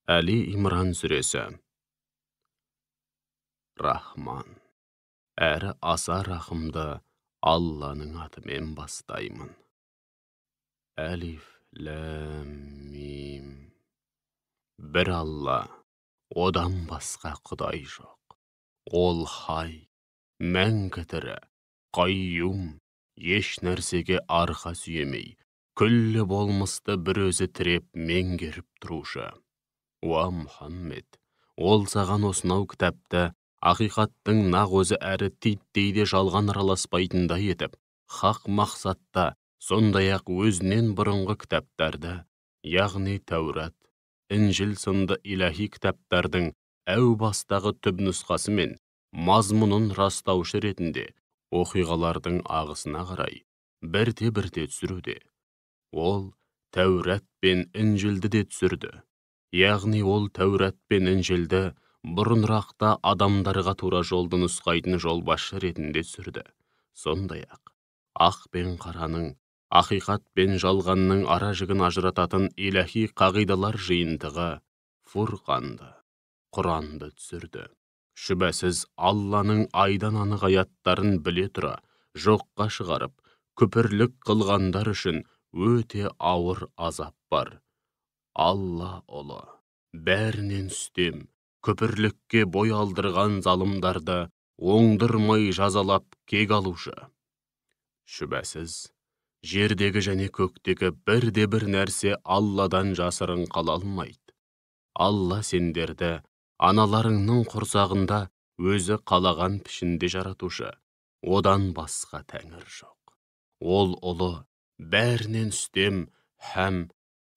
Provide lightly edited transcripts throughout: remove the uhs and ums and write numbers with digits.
Әли Имран сүресі. Рахман. Әрі аса рахымды Алланың атымен бастаймын. Әлиф, ләм, мим. Бір Алла, одан басқа құдай жоқ. Ол хай, мәңгі тірі, қайюм, еш нәрсеге арқа сүйемей, күллі болмысты бір өзі тіреп меңгеріп тұрушы. Уа Мұхаммед, ол саған осынау кітапты ақиқаттың нақ өзі әрі титтейде жалған араласпайтындай етіп, хақ мақсатта, сондай-ақ өзінен бұрынғы кітаптарды, яғни Тәурат, Інжіл сынды илахи кітаптардың әу бастағы түпнұсқасы мен мазмұнын растаушы ретінде оқиғалардың ағысына қарай бірте-бірте түсіруде. Ол Тәурат пен Інжілді де түсірді. Яғни ол Тәурат пен Інжілді бұрынырақта адамдарға тура жолды нұсқайтын жолбасшы ретінде түсірді. Сондай-ақ, ақ пен қараның, ақиқат пен жалғанның ара жігін ажырататын илахи қағидалар жиынтығы Фурқанды, Құранды түсірді. Шүбәсіз Алланың айдан анық аяттарын біле тұра, жоққа шығарып, күпірлік қылғандар үшін өте ауыр азап бар. Алла ұлы, бәрінен үстем, күпірлікке бой алдырған залымдарды оңдырмай жазалап кек алушы. Шүбәсіз, жердегі және көктегі бірде-бір нәрсе Алладан жасырын қала алмайды. Алла сендерді аналарыңның құрсағында өзі қалаған пішінде жаратушы, одан басқа тәңір жоқ. Ол ұлы, бәрінен үстем һәм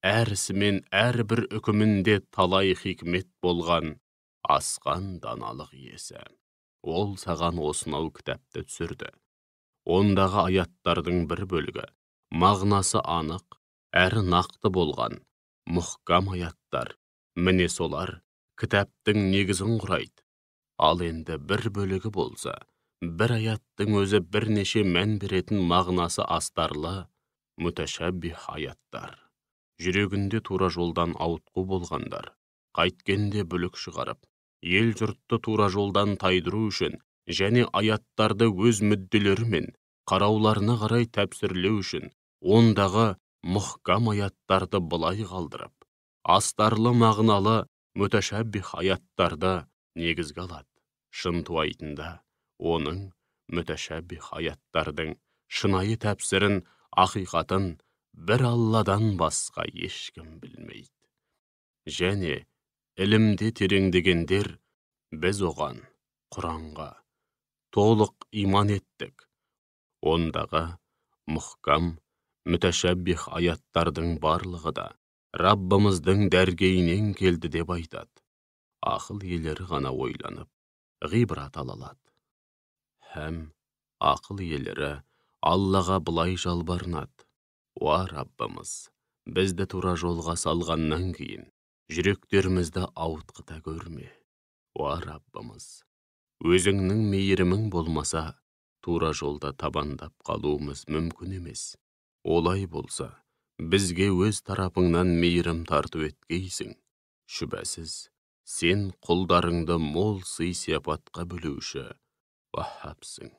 әр ісі мен әрбір үкімінде талай хикмет болған асқан даналық иесі. Ол саған осынау кітапты түсірді. Ондағы аяттардың бір бөлігі, мағынасы анық, әрі нақты болған, мұхкам аяттар, міне солар кітаптың негізін құрайды. Ал енді бір бөлігі болса, бір аяттың өзі бірнеше мән беретін мағынасы астарлы, мүтәшәббих аяттар. Жүрегінде тура жолдан ауытқу болғандар, қайткенде бүлік шығарып, ел жұртты тура жолдан тайдыру үшін және аяттарды өз мүдделері мен қарауларына қарай тәпсірлеу үшін ондағы мұхкам аяттарды былай қалдырып, астарлы мағыналы мүтәшәббих аяттарды негізге алады. Шынтуайтында оның мүтәшәббих аяттардың шынайы тәпсірін, ақиқатын бір Алладан басқа ешкім білмейді. Және ілімде тереңдегендер, біз оған, Құранға, толық иман еттік. Ондағы мұхкам, мүтәшәббих аяттардың барлығы да Раббымыздың дәргейінен келді деп айтады. Ақыл иелері ғана ойланып, ғибрат ала алады. Һәм ақыл иелері Аллаға былай жалбарынады: Уа Раббымыз, бізді тура жолға салғаннан кейін, жүректерімізді ауытқыта көрме. Уа Раббымыз, өзіңнің мейірімің болмаса, тура жолда табандап қалуымыз мүмкін емес. Олай болса, бізге өз тарапыңнан мейірім тарту еткейсің. Шүбәсіз, сен құлдарыңды мол сый-сияпатқа бөлеуші Ваххабсың.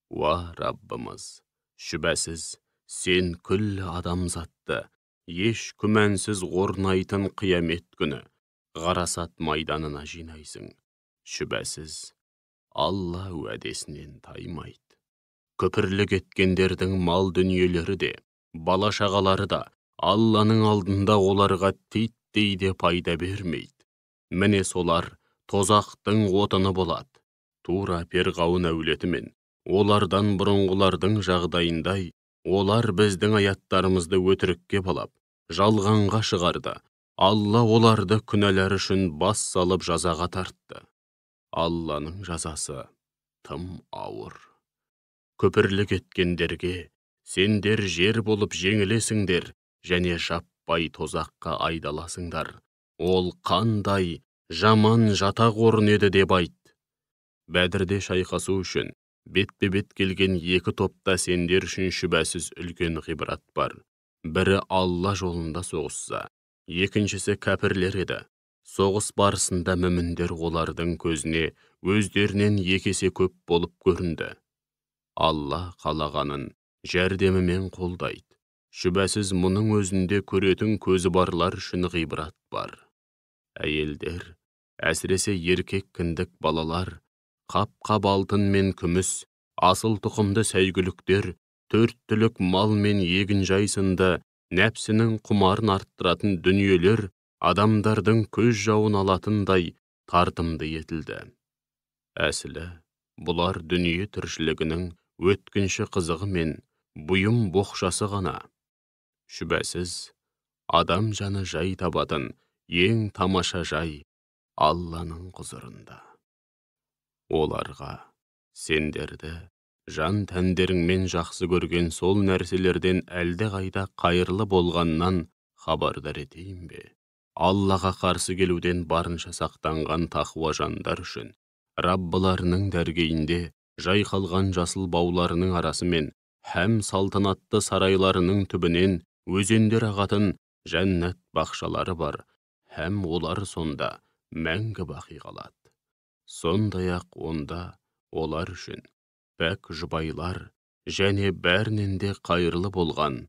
Уа Раббымыз, шүбәсіз, сен күллі адамзатты еш күмәнсіз орнайтын қиямет күні ғарасат майданына жинайсың. Шүбәсіз, Алла уәдесінен таймайды. Күпірлік еткендердің мал дүниелері де, бала-шағалары да Алланың алдында оларға титтейде пайда бермейді. Міне солар тозақтың отыны болады. Тура Перғауын әулеті мен олардан бұрынғылардың жағдайындай, олар біздің аяттарымызды өтірікке балап, жалғанға шығарды. Алла оларды күнәлар үшін бас салып жазаға тартты. Алланың жазасы тым ауыр. Күпірлік еткендерге, сендер жер болып жеңілесіңдер және жаппай тозаққа айдаласыңдар. Ол қандай жаман жатақ орын еді деп айт. Бәдірде шайқасу үшін бетпе-бет келген екі топта сендер үшін шүбәсіз үлкен ғибрат бар. Бірі Алла жолында соғысса, екіншісі кәпірлер еді. Соғыс барысында мүміндер олардың көзіне өздерінен екесе көп болып көрінді. Алла қалағанын жәрдемімен қолдайды. Шүбәсіз мұның өзінде көретін көзі барлар үшін ғибрат бар. Әйелдер, әсіресе еркек кіндік балалар, қап-қап алтын мен күміс, асыл тұқымды сәйгүліктер, төрт түлік мал мен егінжай сынды нәпсінің құмарын арттыратын дүниелер адамдардың көз жауын алатындай тартымды етілді. Әсілі, бұлар дүние тіршілігінің өткінші қызығы мен бұйым боқшасы ғана. Шүбәсіз, адам жаны жай табатын ең тамаша жай Алланың құзырында. Оларға сендерді жан тәндеріңмен жақсы көрген сол нәрселерден әлде қайда қайырлы болғаннан хабардар етейін бе? Аллаға қарсы келуден барынша сақтанған тақуа жандар үшін Раббыларының дәргейінде жайқалған жасыл бауларының арасымен һәм салтанатты сарайларының түбінен өзендер ағатын жәннат бақшалары бар, һәм олар сонда мәңгі бақи қалады. Сондай-ақ онда олар үшін пәк жұбайлар және бәрінен де қайырлы болған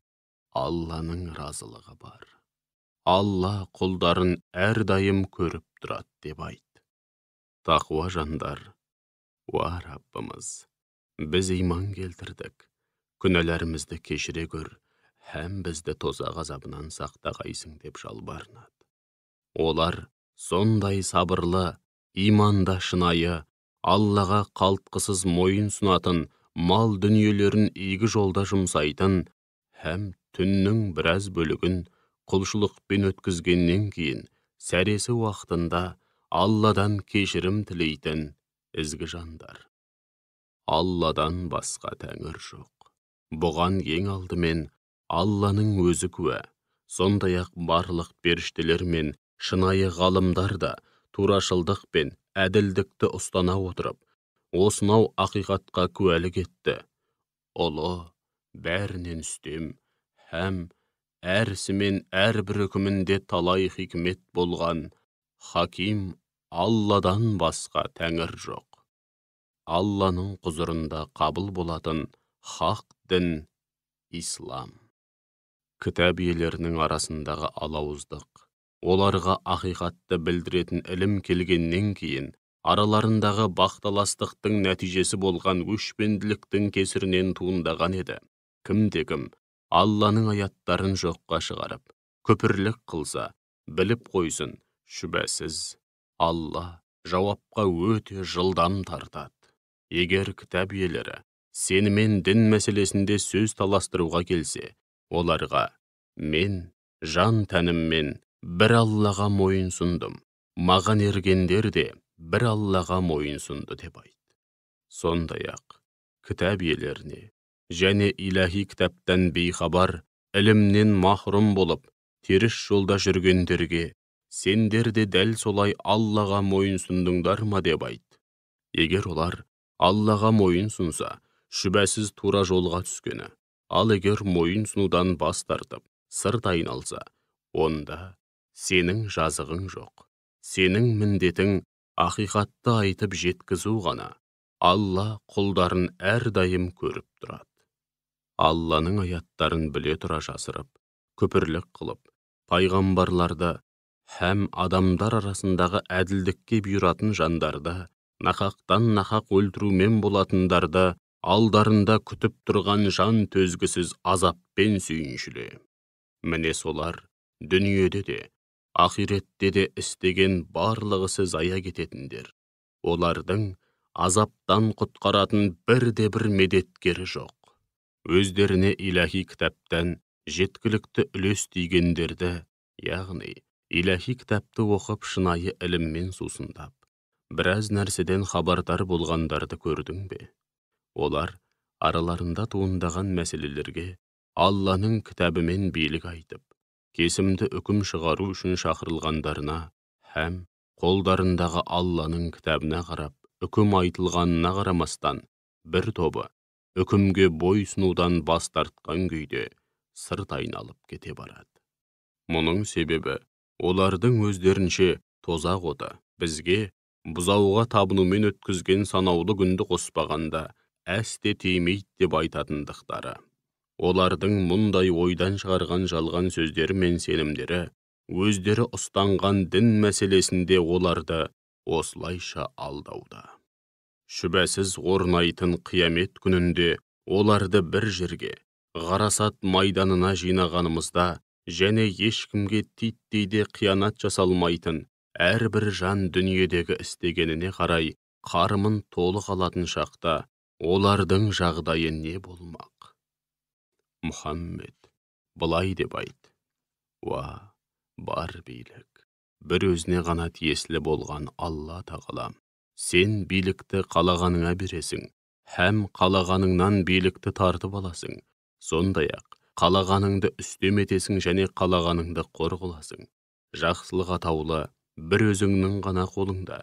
Алланың разылығы бар. Алла құлдарын әрдайым көріп тұрады деп айт. Тақуа жандар, уа Раббымыз, біз иман келтірдік, күнәларымызды кешіре көр, һәм бізді тозақ азабынан сақтағайсың деп жалбарынады. Олар сондай сабырлы, иманда шынайы, Аллаға қалтқысыз мойын сұнатын, мал дүниелерін игі жолда жұмсайтын, һәм түннің біраз бөлігін құлшылықпен өткізгеннен кейін сәресі уақытында Алладан кешірім тілейтін ізгі жандар. Алладан басқа тәңір жоқ. Бұған ең алдымен Алланың өзі куә. Сондай-ақ барлық періштелер мен шынайы ғалымдар да турашылдық пен әділдікті ұстана отырып, осынау ақиқатқа куәлік етті. Ұлы, бәрінен үстем, һәм әрісі мен әрбір үкімінде талай хикмет болған Хаким Алладан басқа тәңір жоқ. Алланың құзырында қабыл болатын хақ дін Ислам. Кітап иелерінің арасындағы алауыздық, оларға ақиқатты білдіретін ілім келгеннен кейін, араларындағы бақталастықтың нәтижесі болған өшпенділіктің кесірінен туындаған еді. Кім-де-кім Алланың аяттарын жоққа шығарып, күпірлік қылса, біліп қойсын, шүбәсіз, Алла жауапқа өте жылдам тартады. Егер кітап иелері сенімен дін мәселесінде сөз таластыруға келсе, оларға мен жан тәніммен бір Аллаға мойын сұндым, маған ергендер де бір Аллаға мойын сұнды деп айт. Сондай-ақ кітап иелеріне және иләһи кітаптан бейхабар, ілімнен махрұм болып, теріс жолда жүргендерге сендер де дәл солай Аллаға мойын сұндыңдар ма деп айт. Егер олар Аллаға мойын сұнса, шүбәсіз тура жолға түскені, ал егер мойын сұнудан бас тартып, сырт айналса, онда сенің жазығың жоқ. Сенің міндетің ақиқатты айтып жеткізу ғана. Алла құлдарын әрдайым көріп тұрады. Алланың аяттарын біле тұра жасырып, күпірлік қылып, пайғамбарларды һәм адамдар арасындағы әділдікке бұйыратын жандарды, нақақтан нақақ өлтірумен болатындарды алдарында күтіп тұрған жан төзгісіз азаппен сүйіншіле. Міне солар дүниеде де, ақиретте де істеген барлығысы зая кететіндер. Олардың азаптан құтқаратын бірде-бір медеткері жоқ. Өздеріне иләһи кітаптан жеткілікті үлес тигендерді, яғни иләһи кітапты оқып шынайы іліммен сусындап, біраз нәрседен хабардар болғандарды көрдің бе? Олар араларында туындаған мәселелерге Алланың кітабымен билік айтып, кесімді үкім шығару үшін шақырылғандарына һәм қолдарындағы Алланың кітабына қарап, үкім айтылғанына қарамастан, бір тобы үкімге бой сұнудан бас тартқан күйде сырт айналып кете барады. Мұның себебі Олардың өздерінше тозақ оты бізге бұзауға табынумен өткізген санаулы күнді қоспағанда әсте тимейді деп айтатындықтары. Олардың мұндай ойдан шығарған жалған сөздері мен сенімдері, өздері ұстанған дін мәселесінде оларды осылайша алдауда. Шүбәсіз орнайтын қиямет күнінде оларды бір жерге, ғарасат майданына жинағанымызда, және ешкімге титтейде қиянат жасалмайтын әрбір жан дүниедегі істегеніне қарай қарымын толық алатын шақта олардың жағдайы не болмақ? Мұхаммед, былай деп айт: уа, бар билік бір өзіне ғана тиесілі болған Алла тағала. Сен билікті қалағаныңа бересің, һәм қалағаныңнан билікті тартып аласың. Сондай-ақ қалағаныңды үстем етесің және қалағаныңды қор қыласың. Жақсылық атаулы бір өзіңнің ғана қолыңда.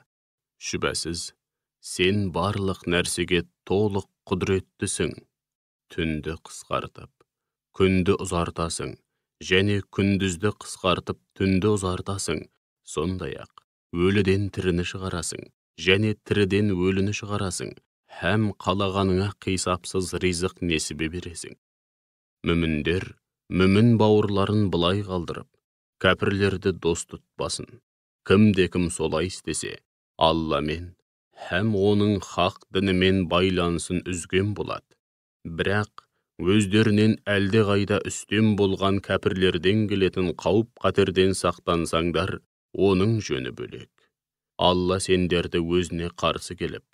Шүбәсіз, сен барлық нәрсеге толық құдіреттісің. Түнді қысқартып, күнді ұзартасың, және күндізді қысқартып, түнді ұзартасың. Сондай-ақ өліден тіріні шығарасың, және тіріден өліні шығарасың, һәм қалағаныңа қисапсыз ризық несібе бересің. Мүміндер, мүмін бауырларын былай қалдырып, кәпірлерді дос тұтпасын. Кім солай істесе, Алламен һәм оның хақ дінімен байланысын үзген болады. Бірақ өздерінен әлде қайда үстем болған кәпірлерден келетін қауіп-қатерден сақтансаңдар, оның жөні бөлек. Алла сендерді өзіне қарсы келіп,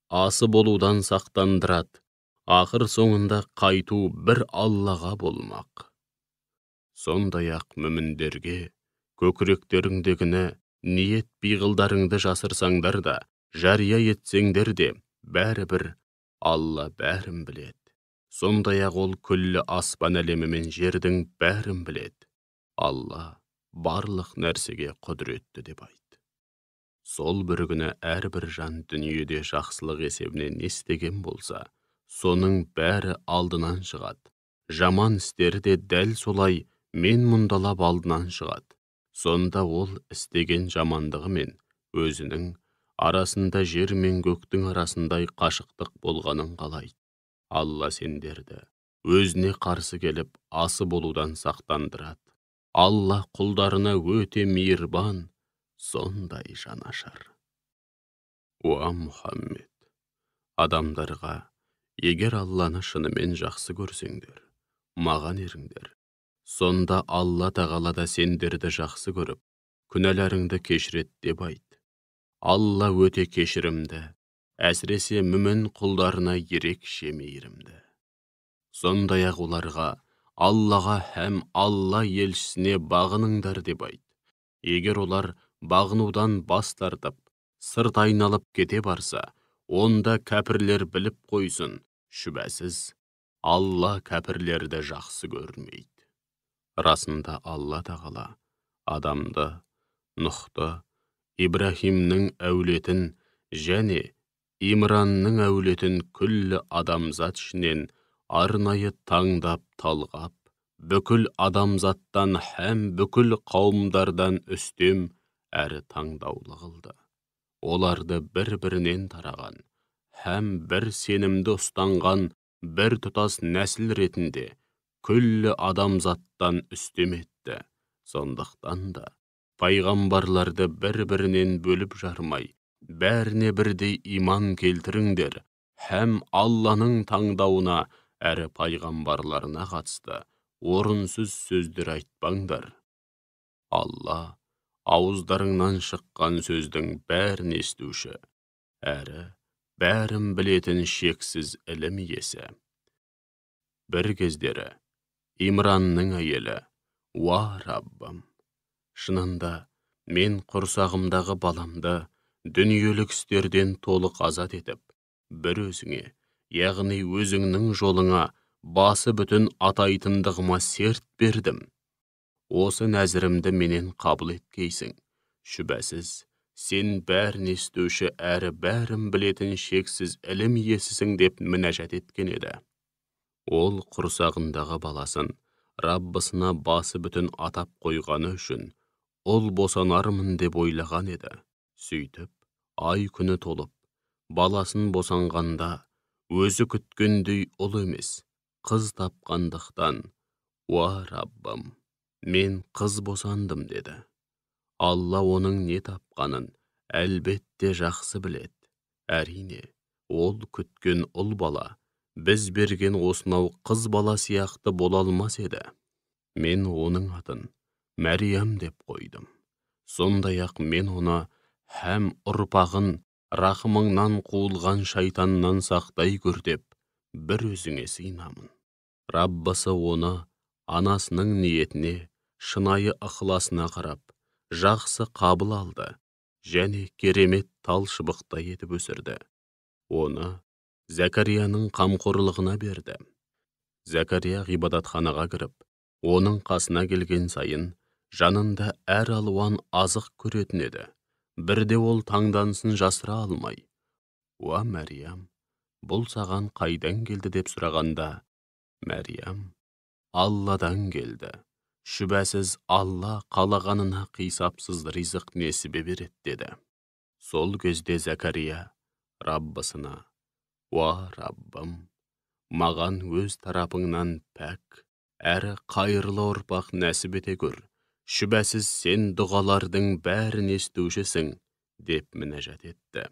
асы болудан сақтандырады. Ақыр соңында қайту бір Аллаға болмақ. Сондай-ақ мүміндерге көкіректеріңдегіні, ниет пиғылдарыңды жасырсаңдар да, жария етсеңдер де, бәрібір Алла бәрін біледі. Сондай-ақ ол күллі аспан әлемі мен жердің бәрін біледі. Алла барлық нәрсеге құдіретті деп айт. Сол бір күні әрбір жан дүниеде жақсылық есебінен не істеген болса, соның бәрі алдынан шығады. Жаман істері де дәл солай мен мұндалап алдынан шығады. Сонда ол істеген жамандығы мен өзінің арасында жер мен көктің арасындай қашықтық болғанын қалайды. Алла сендерді өзіне қарсы келіп асы болудан сақтандырады. Алла құлдарына өте мейірбан, сондай жанашыр. Уа Мұхаммед, адамдарға, егер Алланы шынымен жақсы көрсеңдер, маған еріңдер. Сонда Алла тағала да сендерді жақсы көріп, күнәларыңды кешіреді деп айт. Алла өте кешірімді, әсіресе мүмін құлдарына ерекше мейірімді. Сондай-ақ оларға, Аллаға һәм Алла елшісіне бағыныңдар деп айт. Егер олар бағынудан бас тартып, сырт айналып кете барса, онда кәпірлер біліп қойсын, шүбәсіз, Алла кәпірлерді жақсы көрмейді. Расында Алла тағала адамды, Нұхты, Ибрахимнің әулетін және Имранның әулетін күллі адамзат ішінен арнайы таңдап талғап, бүкіл адамзаттан һәм бүкіл қауымдардан үстем әрі таңдаулы қылды. Оларды бір-бірінен тараған, һәм бір сенімді ұстанған бір тұтас нәсіл ретінде күллі адамзаттан үстем етті. Сондықтан да пайғамбарларды бір-бірінен бөліп жармай, бәріне бірдей иман келтіріңдер, һәм Алланың таңдауына әрі пайғамбарларына қатысты орынсыз сөздер айтпаңдар. Алла ауыздарыңнан шыққан сөздің бәрін естуші, әрі бәрін білетін шексіз ілім иесі. Бір кездері Имранның әйелі: уа Раббым, шынында мен құрсағымдағы баламды дүниелік істерден толық азат етіп, бір өзіңе, яғни өзіңнің жолыңа басы бүтін атайтындығыма серт бердім. Осы нәзірімді менен қабыл еткейсің. Шүбәсіз, сен бәрін естуші әрі бәрін білетін шексіз ілім иесісің деп мінәжат еткен еді. Ол құрсағындағы баласын Раббысына басы бүтін атап қойғаны үшін ол босанармын деп ойлаған еді. Сөйтіп, ай күні толып, баласын босанғанда, өзі күткендей ұл емес, қыз тапқандықтан, уа Раббым, мен қыз босандым деді. Алла оның не тапқанын әлбетте жақсы біледі. Әрине, ол күткен ұл бала, біз берген осынау қыз бала сияқты бола алмас еді. Мен оның атын Мәриям деп қойдым. Сондай-ақ мен оны һәм ұрпағын рахымыңнан қуылған шайтаннан сақтай көр деп, бір өзіңе сыйынамын. Раббысы оны анасының ниетіне, шынайы ықыласына қарап, жақсы қабыл алды, және керемет тал шыбықтай етіп өсірді. Оны Зәкәрияның қамқорлығына берді. Зәкәрия ғибадатханаға кіріп, оның қасына келген сайын, жанында әр алуан азық көретін еді. Бірде ол таңданысын жасыра алмай, уа Мәриям, бұл саған қайдан келді деп сұрағанда, Мәриям, Алладан келді. Шүбәсіз Алла қалағанына қисапсыз ризық несібе береді деді. Сол кезде Зәкәрия Раббысына, уа Раббым, маған өз тарапыңнан пәк, әрі қайырлы ұрпақ нәсіп ете көр. Шүбәсіз сен дұғалардың бәрін естушісің, деп мінәжат етті.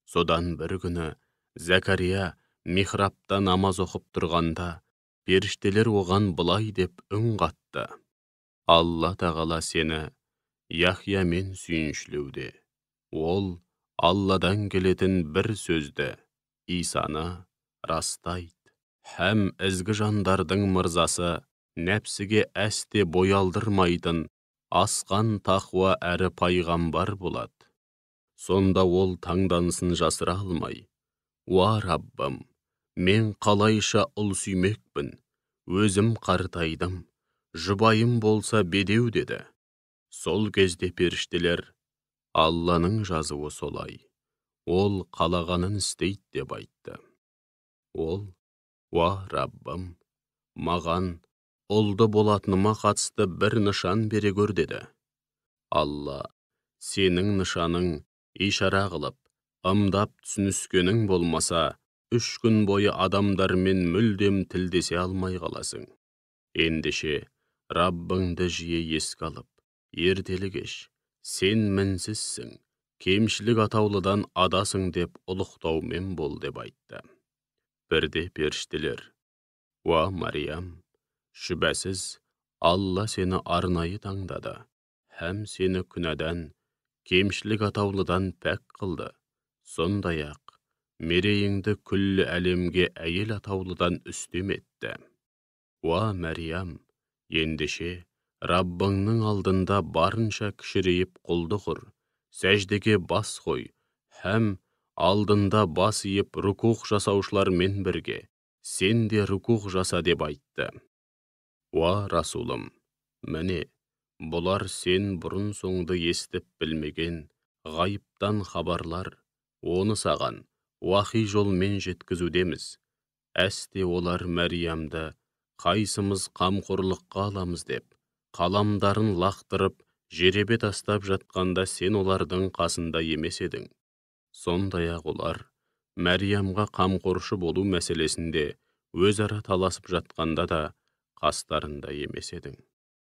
Содан бір күні Зәкәрия михрабта намаз оқып тұрғанда, періштелер оған былай деп үн қатты. Алла тағала сені Яхиямен сүйіншілеуде. Ол Алладан келетін бір сөзді, Исаны растайды. Һәм ізгі жандардың мырзасы, нәпсіге әсте боялдырмайтын, асқан тақуа әрі пайғамбар болады. Сонда ол таңданысын жасыра алмай, уа Раббым, мен қалайша ұл сүймекпін, өзім қартайдым, жұбайым болса бедеу деді. Сол кезде періштелер, Алланың жазуы солай, ол қалағанын істейді деп айтты. Ол, уа Раббым, маған ұлды болатыныма қатысты бір нышан бере көр деді. Алла, сенің нышаның ишара қылып, ымдап түсініскенің болмаса, 3 күн бойы адамдармен мүлдем тілдесе алмай қаласың. Ендеше, Раббыңды жиі еске алып, ертелі кеш, сен мінсізсің, кемшілік атаулыдан адасың деп ұлықтаумен бол деп айтты. Бірде періштелер, уа Мариям, шүбәсіз Алла сені арнайы таңдады, һәм сені күнәдан, кемшілік атаулыдан пәк қылды. Сондай-ақ, мерейіңді күллі әлемге әйел атаулыдан үстем етті. Уа Мәриям, ендеше, Раббыңның алдында барынша кішірейіп құлдық ұр, сәждеге бас қой, һәм алдында бас иіп рукух жасаушылармен бірге, сен де рукух жаса деп айтты. Уа Расулым, міне, бұлар сен бұрын соңды естіп білмеген ғайыптан хабарлар, оны саған уахи жолмен жеткізудеміз. Әсте олар Мәриямды қайсымыз қамқорлыққа аламыз деп, қаламдарын лақтырып, жеребе тастап жатқанда сен олардың қасында емес едің. Сондай-ақ олар Мәриямға қамқоршы болу мәселесінде өзара таласып жатқанда да қастарында емес едің.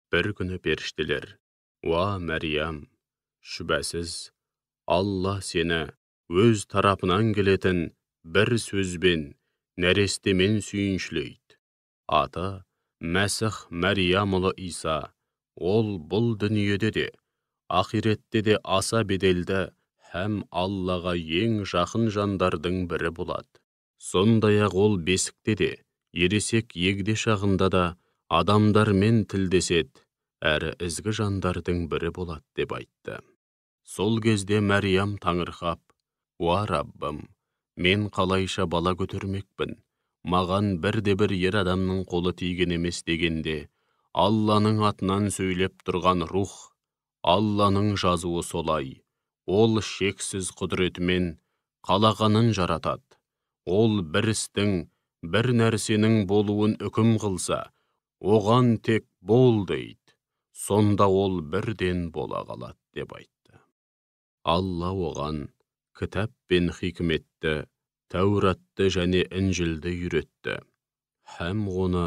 Бір күні періштелер, уа Мәриям, шүбәсіз Алла сені өз тарапынан келетін бір сөзбен, нәрестемен сүйіншілейді. Аты Мәсіх Мәриямұлы Иса, ол бұл дүниеде де, ақиретте де аса беделді һәм Аллаға ең жақын жандардың бірі болады. Сондай-ақ ол бесікте де, ересек егде шағында да адамдармен тілдеседі, әрі ізгі жандардың бірі болады деп айтты. Сол кезде Мәриям таңырқап, уа Раббым, мен қалайша бала көтермекпін, маған бірде-бір ер адамның қолы тиген емес дегенде, Алланың атынан сөйлеп тұрған рух, Алланың жазуы солай, ол шексіз құдіретімен қалағанын жаратады. Ол бір істің, бір нәрсенің болуын үкім қылса, оған тек бол дейді. сонда ол бірден бола қалады деп айтты. Алла оған кітап пен хикметті, Тәуратты және Інжілді үйретті, һәм оны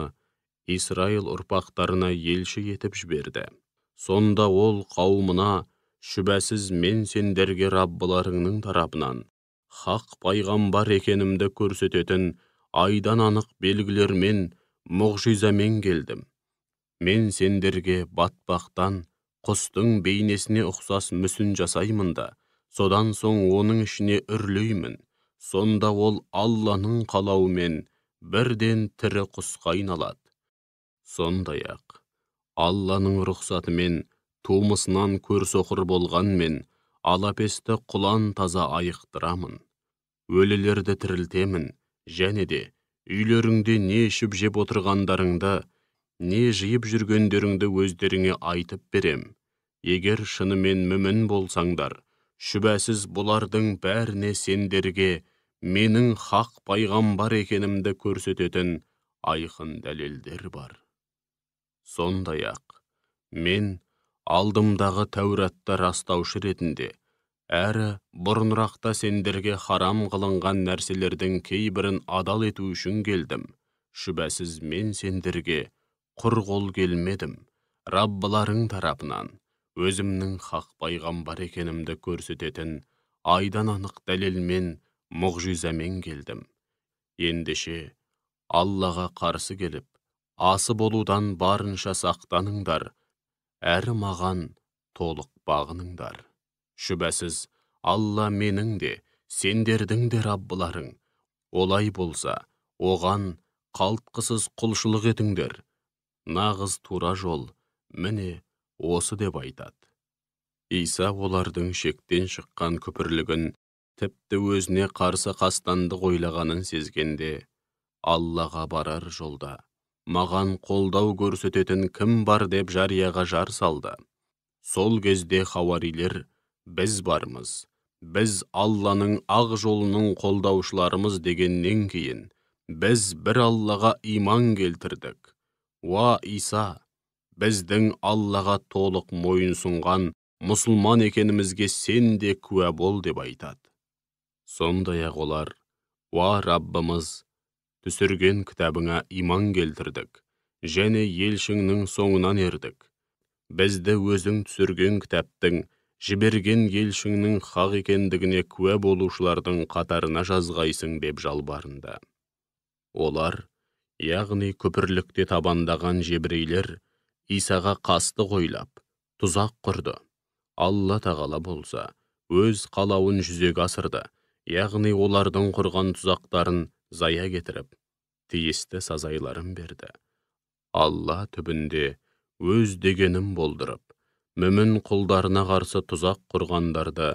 Исраил ұрпақтарына елші етіп жіберді. Сонда ол қауымына, шүбәсіз мен сендерге Раббыларыңның тарапынан хақ пайғамбар екенімді көрсететін айдан анық белгілермен, мұғжизамен келдім. Мен сендерге батпақтан құстың бейнесіне ұқсас мүсін жасаймын да, содан соң оның ішіне үрлеймін. Сонда ол Алланың қалауымен бірден тірі құсқа айналады. Сондай-ақ, Алланың рұқсатымен тумысынан көрсоқыр болғанмен, алапесті құлан таза айықтырамын. Өлілерді тірілтемін, және де үйлеріңде не ішіп жеп отырғандарыңды, не жиып жүргендеріңді өздеріңе айтып берем. Егер шынымен мүмін болсаңдар, шүбәсіз бұлардың бәріне сендерге менің хақ пайғамбар екенімді көрсететін айқын дәлелдер бар. Сондай-ақ, мен алдымдағы Тәуратты растаушы ретінде, әрі бұрынырақта сендерге харам қылынған нәрселердің кейбірін адал ету үшін келдім. Шүбәсіз мен сендерге құр қол келмедім. Раббыларың тарапынан өзімнің хақ пайғамбар екенімді көрсететін айдан анық дәлелмен, мұғжизамен келдім. Ендеше, Аллаға қарсы келіп, асы болудан барынша сақтаныңдар, әрі маған толық бағыныңдар. Шүбәсіз, Алла менің де, сендердің де Раббыларың. Олай болса, оған қалтқысыз құлшылық етіңдер. Нағыз тура жол, міне осы деп айтады. Иса олардың шектен шыққан күпірлігін, тіпті өзіне қарсы қастандық ойлағанын сезгенде, Аллаға барар жолда маған қолдау көрсететін кім бар деп жарияға жар салды. Сол кезде хауарилер, біз бармыз, біз Алланың ақ жолының қолдаушыларымыз дегеннен кейін, біз бір Аллаға иман келтірдік. Уа Иса, біздің Аллаға толық мойынсұнған мұсылман екенімізге сен де куә бол деп айтады. Сондай-ақ олар, уа Раббымыз, түсірген кітабыңа иман келтірдік, және елшіңнің соңынан ердік. Бізді өзің түсірген кітаптың, жіберген елшіңнің хақ екендігіне куә болушылардың қатарына жазғайсың деп жалбарынды. Олар, яғни күпірлікте табандаған жебірейлер, Исаға қастық ойлап, тұзақ құрды. Алла тағала болса, өз қалауын жүзеге асырды, яғни олардың құрған тұзақтарын зая кетіріп, тиісті сазайларын берді. Алла түбінде өз дегенін болдырып, мүмін құлдарына қарсы тұзақ құрғандарды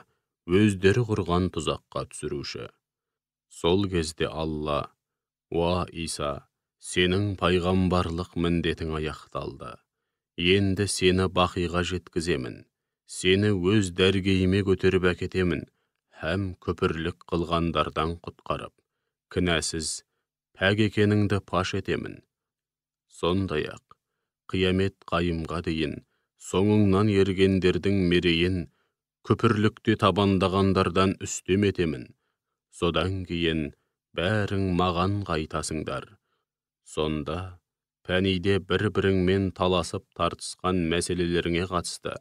өздері құрған тұзаққа түсіруші. Сол кезде Алла, уа Иса, сенің пайғамбарлық міндетің аяқталды. Енді сені бақиға жеткіземін, сені өз дәргейіме көтеріп әкетемін, һәм күпірлік қылғандардан құтқарып, кінәсіз, пәк екеніңді паш етемін. Сондай-ақ, қиямет қайымға дейін, соңыңнан ергендердің мерейін, күпірлікте табандағандардан үстем етемін. Содан кейін бәрің маған қайтасыңдар. Сонда, пәниде бір-біріңмен таласып тартысқан мәселелеріңе қатысты,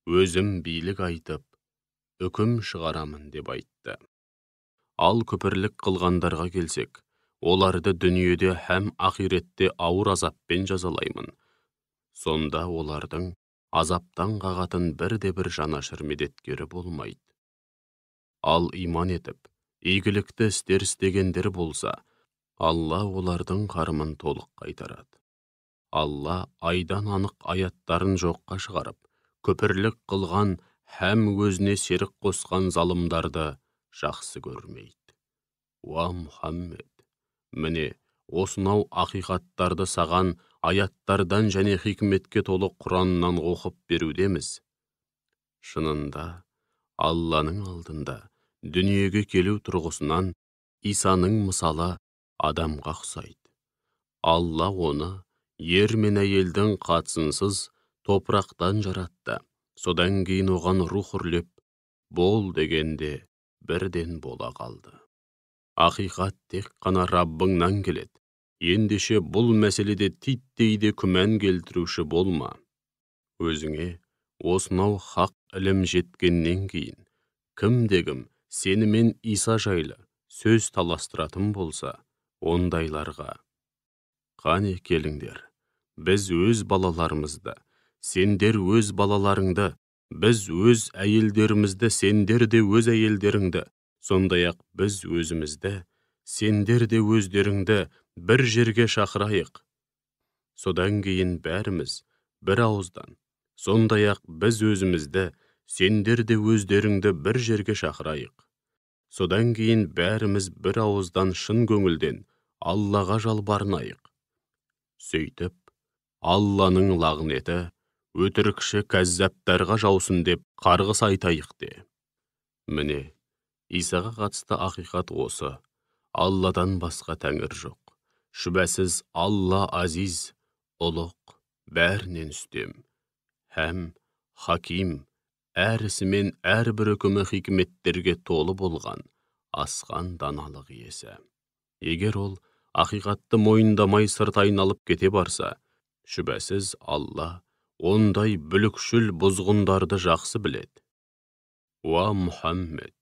өзім билік айтып, үкім шығарамын деп айтты. Ал күпірлік қылғандарға келсек, оларды дүниеде һәм ақиретте ауыр азаппен жазалаймын. Сонда олардың азаптан қағатын бірде-бір жанашыр медеткері болмайды. Ал иман етіп, игілікті істер істегендер болса, Алла олардың қарымын толық қайтарады. Алла айдан анық аяттарын жоққа шығарып, күпірлік қылған һәм өзіне серік қосқан залымдарды жақсы көрмейді. Уа Мұхаммед, міне осынау ақиқаттарды саған аяттардан және хикметке толы Құраннан оқып берудеміз. Шынында, Алланың алдында дүниеге келу тұрғысынан Исаның мысалы адамға ұқсайды. Алла оны ер мен әйелдің қатысынсыз топырақтан жаратты. Содан кейін оған рух үрлеп, бол дегенде бірден бола қалды. Ақиқат тек қана Раббыңнан келеді. Ендеше бұл мәселеде титтейде күмән келтіруші болма. Өзіңе осынау хақ ілім жеткеннен кейін, кім сенімен Иса жайлы сөз таластыратын болса, ондайларға: қане келіңдер, біз өз балаларымызды, сендер өз балаларыңды, біз өз әйелдерімізді, сендер де өз әйелдеріңді, сондай-ақ біз өзімізді, сендер де өздеріңді бір жерге шақырайық. Содан кейін бәріміз бір ауыздан, сондай-ақ біз өзімізді, сендер де өздеріңді бір жерге шақырайық. Содан кейін бәріміз бір ауыздан шын көңілден Аллаға жалбарынайық. Сөйтіп, Алланың лағнеті өтірікші кәззаптарға жаусын деп қарғыс айтайық де. Міне, Исаға қатысты ақиқат осы: Алладан басқа тәңір жоқ. Шүбәсіз Алла азиз, ұлық, бәрінен үстем, һәм хаким, әр ісі мен әрбір үкімі хикметтерге толы болған асқан даналық иесі. Егер ол ақиқатты мойындамай сырт айналып кете барса, шүбәсіз Алла ондай бүлікшіл бұзғындарды жақсы біледі. Уа Мұхаммед,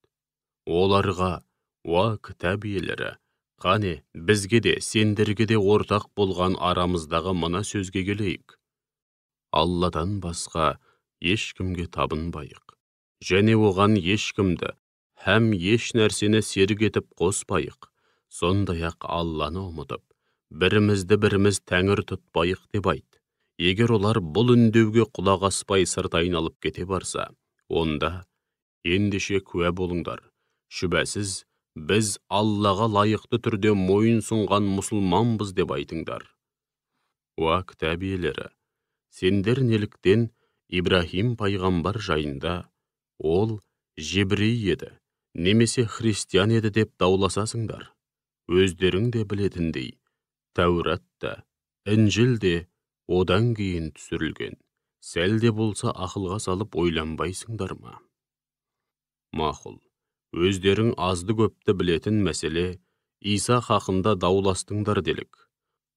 оларға: уа кітап иелері, қане бізге де сендерге де ортақ болған арамыздағы мына сөзге келейік. Алладан басқа ешкімге табынбайық, және оған ешкімді һәм еш нәрсені серік етіп қоспайық. Сондай-ақ Алланы ұмытып, бірімізді біріміз тәңір тұтпайық деп айт. Егер олар бұл үндеуге құлақ аспай сырт айналып кете барса, онда ендеше куә болыңдар: шүбәсіз біз Аллаға лайықты түрде мойын сұнған мұсылманбыз деп айтыңдар. Уа кітап иелері, сендер неліктен Ибрахим пайғамбар жайында ол жебірей еді, немесе христиан еді деп дауласасыңдар? Өздерің де білетіндей, Тәурат та, Інжіл де одан кейін түсірілген. Сәл де болса ақылға салып ойланбайсыңдар ма? Мақұл, өздерің азды көпті білетін мәселе Иса хақында дауластыңдар делік.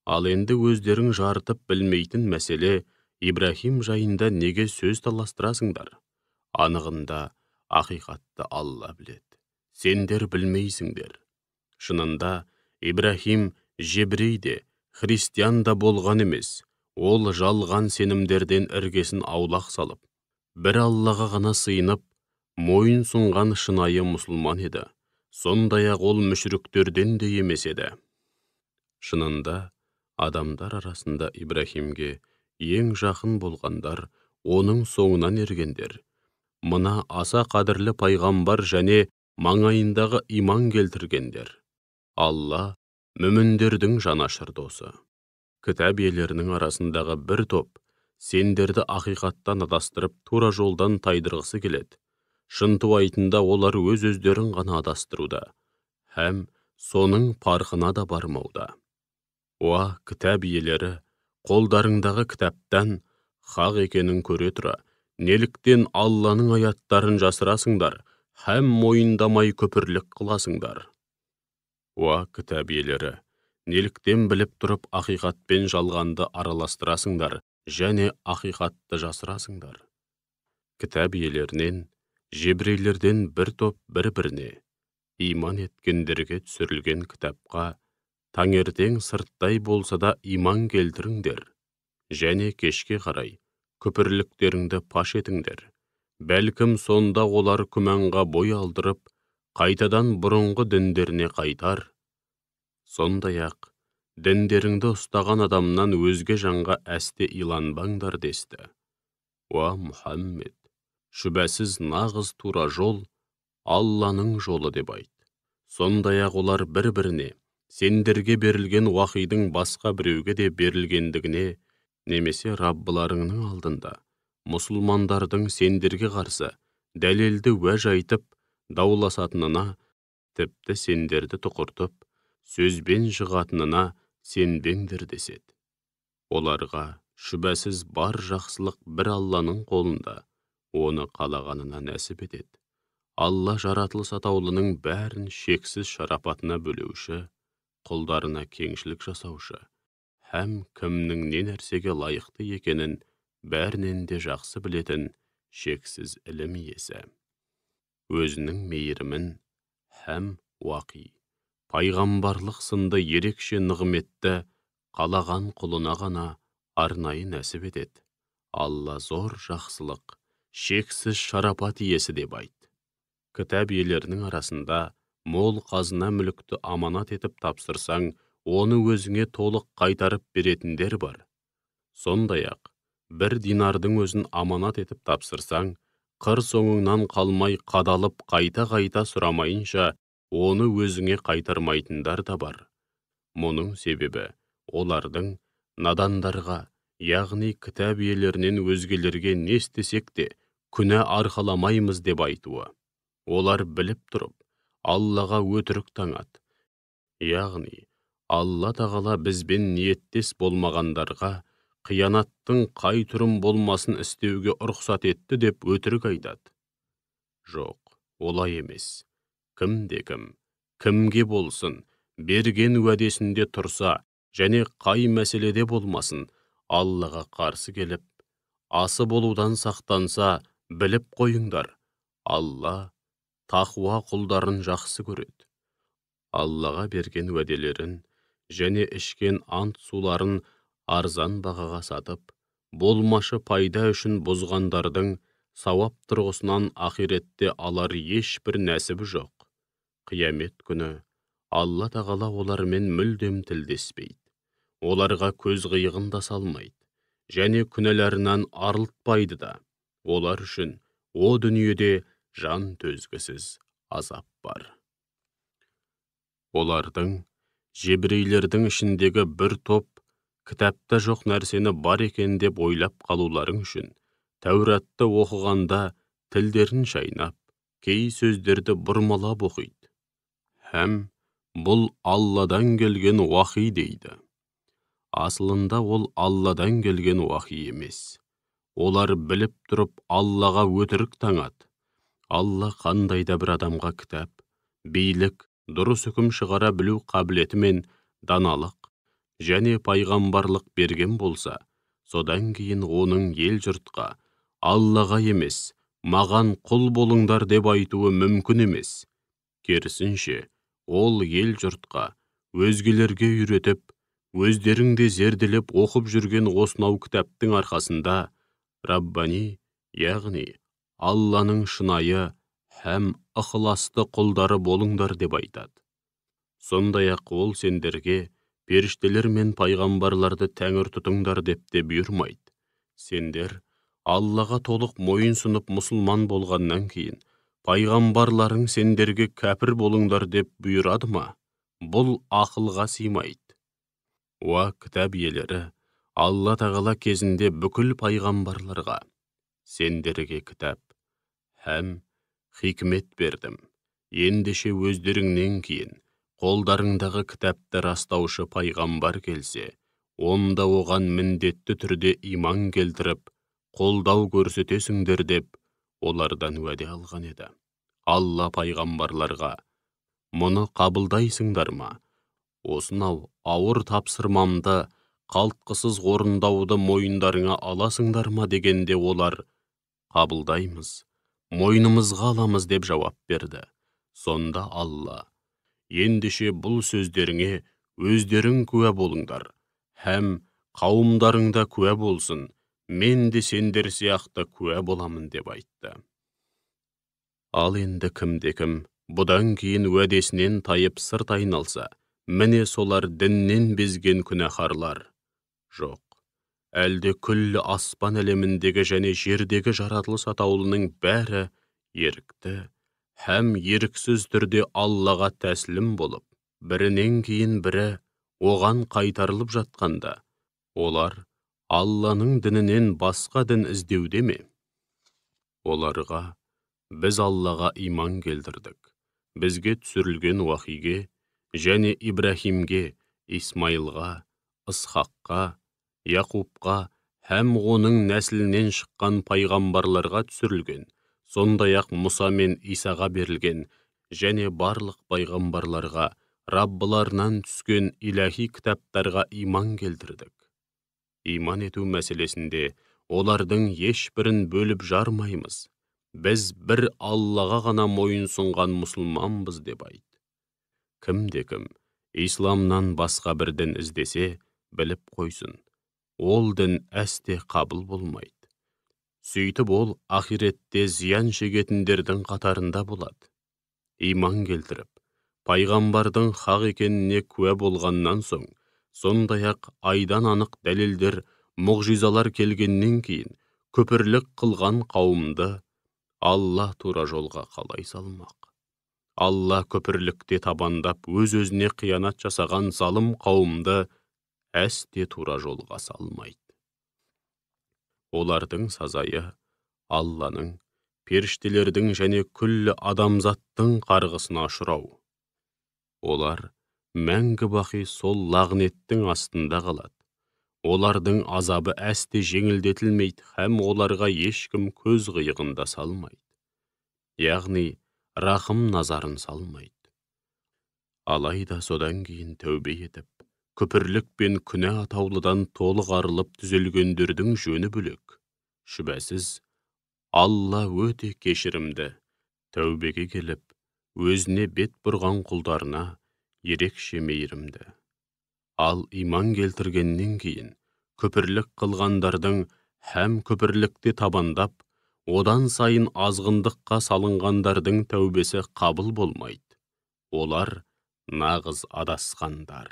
Ал енді өздерің жарытып білмейтін мәселе Ибрахим жайында неге сөз таластырасыңдар? Анығында ақиқатты Алла біледі, сендер білмейсіңдер. Шынында Ибрахим жебірей де, христиан да болған емес. Ол жалған сенімдерден іргесін аулақ салып, бір Аллаға ғана сыйынып, мойын сұнған шынайы мұсылман еді. Сондай-ақ ол мүшріктерден де емес еді. Шынында адамдар арасында Ибрахимге ең жақын болғандар оның соңынан ергендер. Мына аса қадірлі пайғамбар және маңайындағы иман келтіргендер. Алла мүміндердің жанашыр досы. Кітап иелерінің арасындағы бір топ сендерді ақиқаттан адастырып, тура жолдан тайдырғысы келеді. Шынтуайтында олар өз-өздерін ғана адастыруда, һәм соның парқына да бармауда. Уа кітап иелері, қолдарыңдағы кітаптан хақ екенін көре тұра, неліктен Алланың аяттарын жасырасыңдар, һәм мойындамай күпірлік қыласыңдар? Уа кітап иелері, неліктен біліп тұрып ақиқатпен жалғанды араластырасыңдар, және ақиқатты жасырасыңдар? Кітап иелерінен, жебірейлерден бір топ бір-біріне, иман еткендерге түсірілген кітапқа, таңертең сырттай болса да иман келтіріңдер, және кешке қарай күпірліктеріңді паш етіңдер. Бәлкім сонда олар күмәнға бой алдырып, қайтадан бұрынғы діндеріне қайтар. Сондай-ақ, діндеріңді ұстаған адамнан өзге жанға әсте иланбаңдар десті. Уа Мұхаммед, шүбәсіз нағыз тура жол Алланың жолы деп айт. Сондай-ақ олар бір-біріне, сендерге берілген уахидың басқа біреуге де берілгендігіне, немесе Раббыларыңның алдында мұсылмандардың сендерге қарсы дәлелді уәж айтып дауласатынына, тіпті сендерді тұқыртып сөзбен жығатынына сенбеңдер деседі. Оларға: Шүбәсіз бар жақсылық бір Алланың қолында, оны қалағанына нәсіп етеді. Алла жаратылыс атаулының бәрін шексіз шарапатына бөлеуші, құлдарына кеңшілік жасаушы, һәм кімнің не нәрсеге лайықты екенін бәрінен де жақсы білетін шексіз ілім иесі. Өзінің мейірімін һәм уақи, пайғамбарлық сынды ерекше нығметті қалаған құлына ғана арнайы нәсіп етеді. Алла зор жақсылық, шексіз шарапат иесі деп айт. Кітап иелерінің арасында мол қазына мүлікті аманат етіп тапсырсаң, оны өзіңе толық қайтарып беретіндер бар. Сондай-ақ, бір динардың өзін аманат етіп тапсырсаң, қыр соңыңнан қалмай қадалып қайта-қайта сұрамайынша, оны өзіңе қайтармайтындар да бар. Мұның себебі, олардың надандарға, яғни кітап иелерінен өзгелерге не істесек те, күнә арқаламаймыз деп айтуы. Олар біліп тұрып, Аллаға өтірік таңады. Яғни, Алла тағала бізбен ниеттес болмағандарға қиянаттың қай түрін болмасын істеуге рұқсат етті деп өтірік айтады. Жоқ, олай емес. Кім-кім, кімге болсын, берген уәдесінде тұрса, және қай мәселеде болмасын, Аллаға қарсы келіп, асы болудан сақтанса, біліп қойыңдар. Алла тақуа құлдарын жақсы көреді. Аллаға берген уәделерін және ішкен ант суларын арзан бағаға сатып, болмашы пайда үшін бұзғандардың сауап тұрғысынан ақиретте алар ешбір нәсібі жоқ. Қиямет күні Алла тағала олармен мүлдем тілдеспейді. Оларға көз қиығын да салмайды, және күнәларынан арылтпайды да. Олар үшін о дүниеде жан төзгісіз азап бар. Олардың, жебірейлердің ішіндегі бір топ, кітапта жоқ нәрсені бар екен деп ойлап қалуларың үшін, Тәуратты оқығанда тілдерін шайнап, кей сөздерді бұрмалап оқиды. Һәм бұл Алладан келген уахи дейді. Асылында ол Алладан келген уахи емес. Олар біліп тұрып Аллаға өтірік таңады. Алла қандайда бір адамға кітап, билік, дұрыс үкім шығара білу қабілеті мен даналық және пайғамбарлық берген болса, содан кейін оның ел жұртқа, Аллаға емес, маған құл болыңдар деп айтуы мүмкін емес. Керісінше, ол ел жұртқа, өзгелерге үйретіп, өздеріңде зерделеп оқып жүрген осынау кітаптың арқасында, Раббани, яғни Алланың шынайы һәм ықыласты құлдары болыңдар деп айтады. Сондай-ақ ол сендерге періштелер мен пайғамбарларды тәңір тұтыңдар деп те бұйырмайды. Сендер Аллаға толық мойынсұнып мұсылман болғаннан кейін, пайғамбарларың сендерге кәпір болыңдар деп бұйырады ма? Бұл ақылға сыймайды. Уа кітап иелері, Алла тағала кезінде бүкіл пайғамбарларға, сендерге кітап һәм хикмет бердім. Ендеше өздеріңнен кейін қолдарыңдағы кітапты растаушы пайғамбар келсе, онда оған міндетті түрде иман келтіріп, қолдау көрсетесіңдер деп олардан уәде алған еді. Алла пайғамбарларға, мұны қабылдайсыңдар ма? Осынау ауыр тапсырмамды қалтқысыз орындауды мойындарыңа аласыңдар ма дегенде олар, қабылдаймыз, мойнымызға аламыз деп жауап берді. Сонда Алла, ендеше бұл сөздеріңе өздерің куә болыңдар, һәм қауымдарыңда куә болсын, мен де сендер сияқты куә боламын деп айтты. Ал енді кімде-кім бұдан кейін уәдесінен тайып сырт айналса, міне солар діннен безген күнәһарлар. Жоқ, әлде күллі аспан әлеміндегі және жердегі жаратылыс атаулының бәрі ерікті һәм еріксіз түрде Аллаға тәслім болып, бірінен кейін бірі оған қайтарылып жатқанда, олар Алланың дінінен басқа дін іздеуде ме? Оларға, біз Аллаға иман келтірдік, бізге түсірілген уахиге, және Ибрахимге, Исмайылға, Исхаққа, Яқубқа һәм оның нәсілінен шыққан пайғамбарларға түсірілген, сондай-ақ Мұса мен Исаға берілген, және барлық пайғамбарларға, Раббыларынан түскен иләһи кітаптарға иман келтірдік. Иман ету мәселесінде олардың ешбірін бөліп жармаймыз. Біз бір Аллаға ғана мойынсұнған мұсылманбыз деп айт. Кім-кім исламнан басқа бір дін іздесе, біліп қойсын. Ол дін әсте қабыл болмайды. Сөйтіп ол ахиретте зиян шегетіндердің қатарында болады. Иман келтіріп, пайғамбардың хақ екеніне куә болғаннан соң, сондай-ақ айдан анық дәлелдер, мұғжизалар келгеннен кейін, күпірлік қылған қауымды Алла тура жолға қалай салмақ? Алла күпірлікте табандап, өз-өзіне қиянат жасаған залым қауымды әсте тура жолға салмайды. Олардың сазайы Алланың, періштелердің және күллі адамзаттың қарғысына ұшырау. Олар мәңгі бақи сол лағнеттің астында қалады. Олардың азабы әсте жеңілдетілмейді, һәм оларға ешкім көз қиығында салмайды. Яғни, рахым назарын салмайды. Алайда содан кейін тәубе етіп, күпірлік пен күнә атаулыдан толық арылып түзелгендердің жөні бөлек. Шүбәсіз, Алла өте кешірімді, тәубеге келіп, өзіне бет бұрған құлдарына ерекше мейірімді. Ал иман келтіргеннен кейін, күпірлік қылғандардың һәм күпірлікте табандап, одан сайын азғындыққа салынғандардың тәубесі қабыл болмайды. Олар нағыз адасқандар.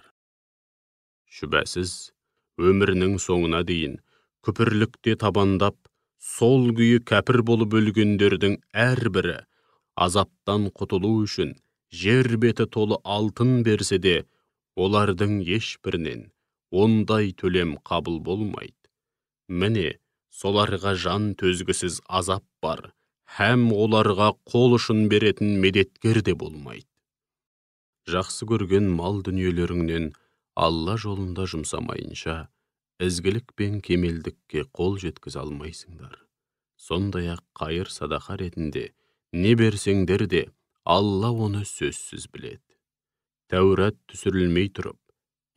Шүбәсіз, өмірінің соңына дейін күпірлікте табандап, сол күйі кәпір болып өлгендердің әрбірі азаптан құтылу үшін жер беті толы алтын берсе де, олардың ешбірінен ондай төлем қабыл болмайды. Міне, соларға жан төзгісіз азап бар, һәм оларға қол ұшын беретін медеткер де болмайды. Жақсы көрген мал дүниелеріңнен Алла жолында жұмсамайынша, ізгілік пен кемелдікке қол жеткізе алмайсыңдар. Сондай-ақ қайыр садақа ретінде не берсеңдер де, Алла оны сөзсіз біледі. Тәурат түсірілмей тұрып,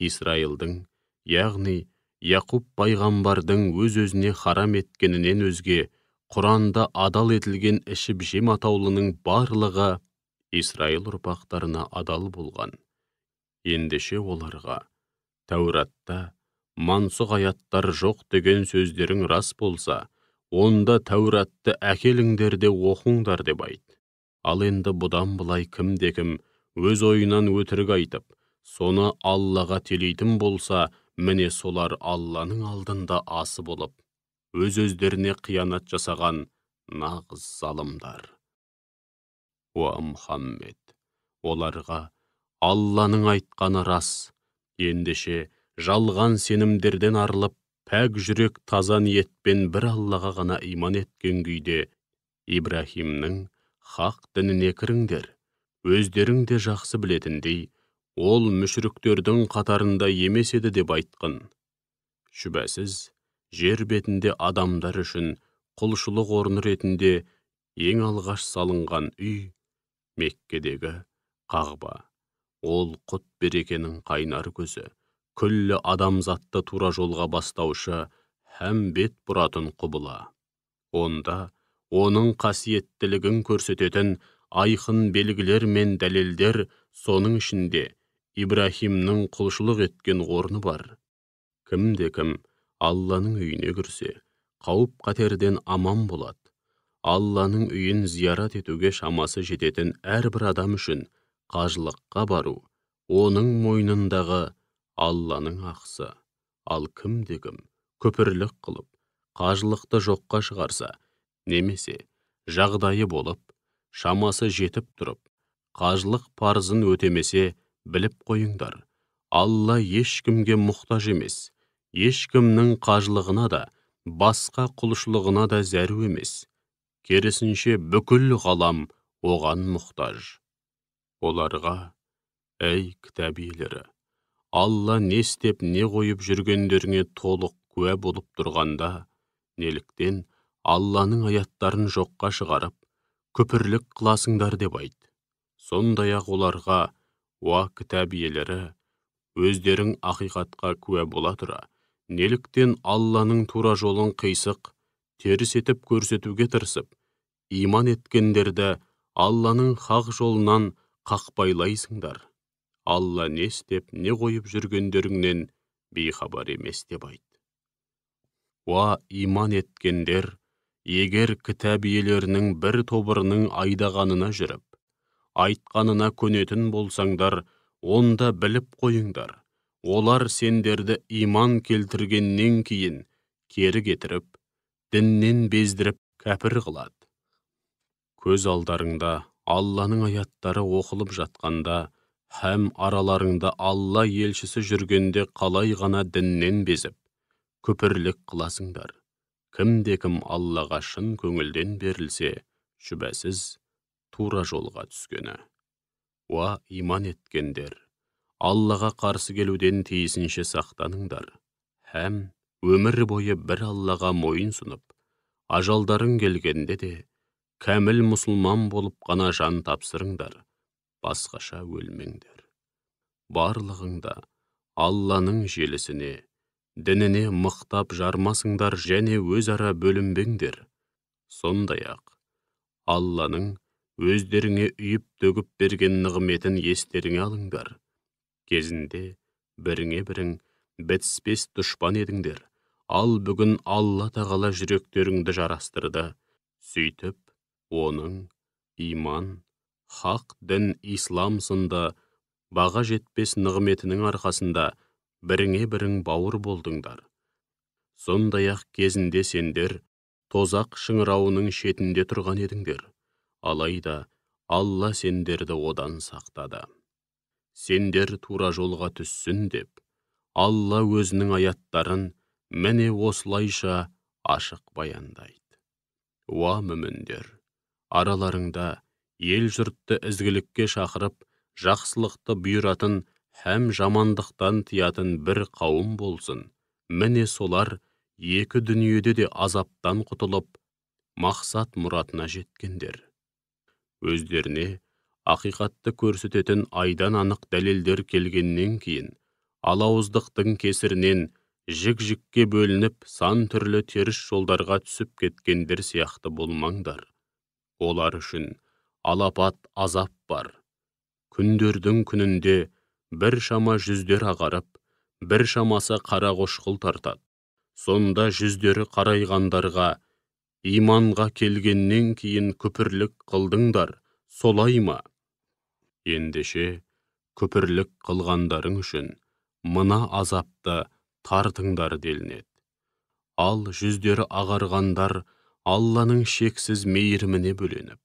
Исраилдің, яғни Яқуб пайғамбардың өз-өзіне харам еткенінен өзге, Құранда адал етілген ішіп-жем атаулының барлығы Исраил ұрпақтарына адал болған. Ендеше оларға, Тәуратта мансұқ аяттар жоқ деген сөздерің рас болса, онда Тәуратты әкеліңдер де оқыңдар деп айт. Ал енді бұдан былай кім-кім өз ойынан өтірік айтып, соны Аллаға телейтін болса, міне солар Алланың алдында асы болып, өз-өздеріне қиянат жасаған нағыз залымдар. Уа Мұхаммед, оларға Алланың айтқаны рас. Ендеше жалған сенімдерден арылып, пәк жүрек таза ниетпен бір Аллаға ғана иман еткен күйде Ибрахимнің хақ дініне кіріңдер. Өздерің де жақсы білетіндей, ол мүшріктердің қатарында емес еді деп айтқын. Шүбәсіз, жер бетінде адамдар үшін құлшылық орны ретінде ең алғаш салынған үй Меккедегі Қағба. Ол құт берекенің қайнар көзі, күллі адамзатты тура жолға бастаушы һәм бет бұратын құбыла. Онда оның қасиеттілігін көрсететін айқын белгілер мен дәлелдер, соның ішінде Ибрахимнің құлшылық еткен орны бар. Кім-кім Алланың үйіне кірсе, қауіп-қатерден аман болады. Алланың үйін зиярат етуге шамасы жететін әрбір адам үшін қажылыққа бару, оның мойнындағы Алланың ақысы. Ал кім-кім күпірлік қылып, қажылықты жоққа шығарса, немесе жағдайы болып, шамасы жетіп тұрып, қажылық парызын өтемесе, біліп қойыңдар. Алла ешкімге мұқтаж емес, ешкімнің қажылығына да, басқа құлшылығына да зәру емес. Керісінше бүкіл ғалам оған мұқтаж. Оларға, әй кітап иелері, Алла не істеп не қойып жүргендеріңе толық куә болып тұрғанда, неліктен Алланың аяттарын жоққа шығарып, күпірлік қыласыңдар деп айт. Сондай-ақ оларға, уа кітап иелері, өздерің ақиқатқа куә бола тұра, неліктен Алланың тура жолын қисық, теріс етіп көрсетуге тырысып, иман еткендерді Алланың хақ жолынан қақпайлайсыңдар. Алла не істеп, не қойып жүргендеріңнен бейхабар емес деп айт. Уа иман еткендер, егер кітап иелерінің бір тобырының айдағанына жүріп, айтқанына көнетін болсаңдар, онда біліп қойыңдар. Олар сендерді иман келтіргеннен кейін кері кетіріп, діннен бездіріп кәпір қылады. Көз алдарыңда Алланың аяттары оқылып жатқанда, һәм араларыңда Алла елшісі жүргенде қалай ғана діннен безіп, күпірлік қыласыңдар. Кім-кім Аллаға шын көңілден берілсе, шүбәсіз тура жолға түскені. Уа иман еткендер, Аллаға қарсы келуден тиісінше сақтаныңдар. Һәм өмір бойы бір Аллаға мойын сұнып, ажалдарың келгенде де, кәміл мұсылман болып қана жан тапсырыңдар, басқаша өлмеңдер. Барлығыңда Алланың желісіне, дініне мықтап жармасыңдар және өзара бөлінбеңдер. Сондай-ақ, Алланың өздеріңе үйіп төгіп берген нығметін естеріңе алыңдар. Кезінде біріңе-бірің бітіспес дұшпан едіңдер, ал бүгін Алла тағала жүректеріңді жарастырды. Сөйтіп, оның иман, хақ дін ислам сынды баға жетпес нығметінің арқасында біріңе-бірің бауыр болдыңдар. Сондай-ақ кезінде сендер тозақ шыңырауының шетінде тұрған едіңдер. Алайда Алла сендерді одан сақтады. Сендер тура жолға түссін деп, Алла өзінің аяттарын міне осылайша ашық баяндайды. Уа мүміндер, араларыңда ел жұртты ізгілікке шақырып, жақсылықты бұйыратын һәм жамандықтан тиятын бір қауым болсын. Міне солар екі дүниеде де азаптан құтылып, мақсат мұратына жеткендер. Өздеріне ақиқатты көрсететін айдан анық дәлелдер келгеннен кейін, алауыздықтың кесірінен жік-жікке бөлініп, сан түрлі теріс жолдарға түсіп кеткендер сияқты болмаңдар. Олар үшін алапат азап бар. Күндердің күнінде бір шама жүздер ағарып, бір шамасы қара қошқыл тартады. Сонда жүздері қарайғандарға, иманға келгеннен кейін күпірлік қылдыңдар, солай ма? Ендеше, күпірлік қылғандарың үшін мына азапты тартыңдар делінеді. Ал жүздері ағарғандар Алланың шексіз мейіріміне бөленіп,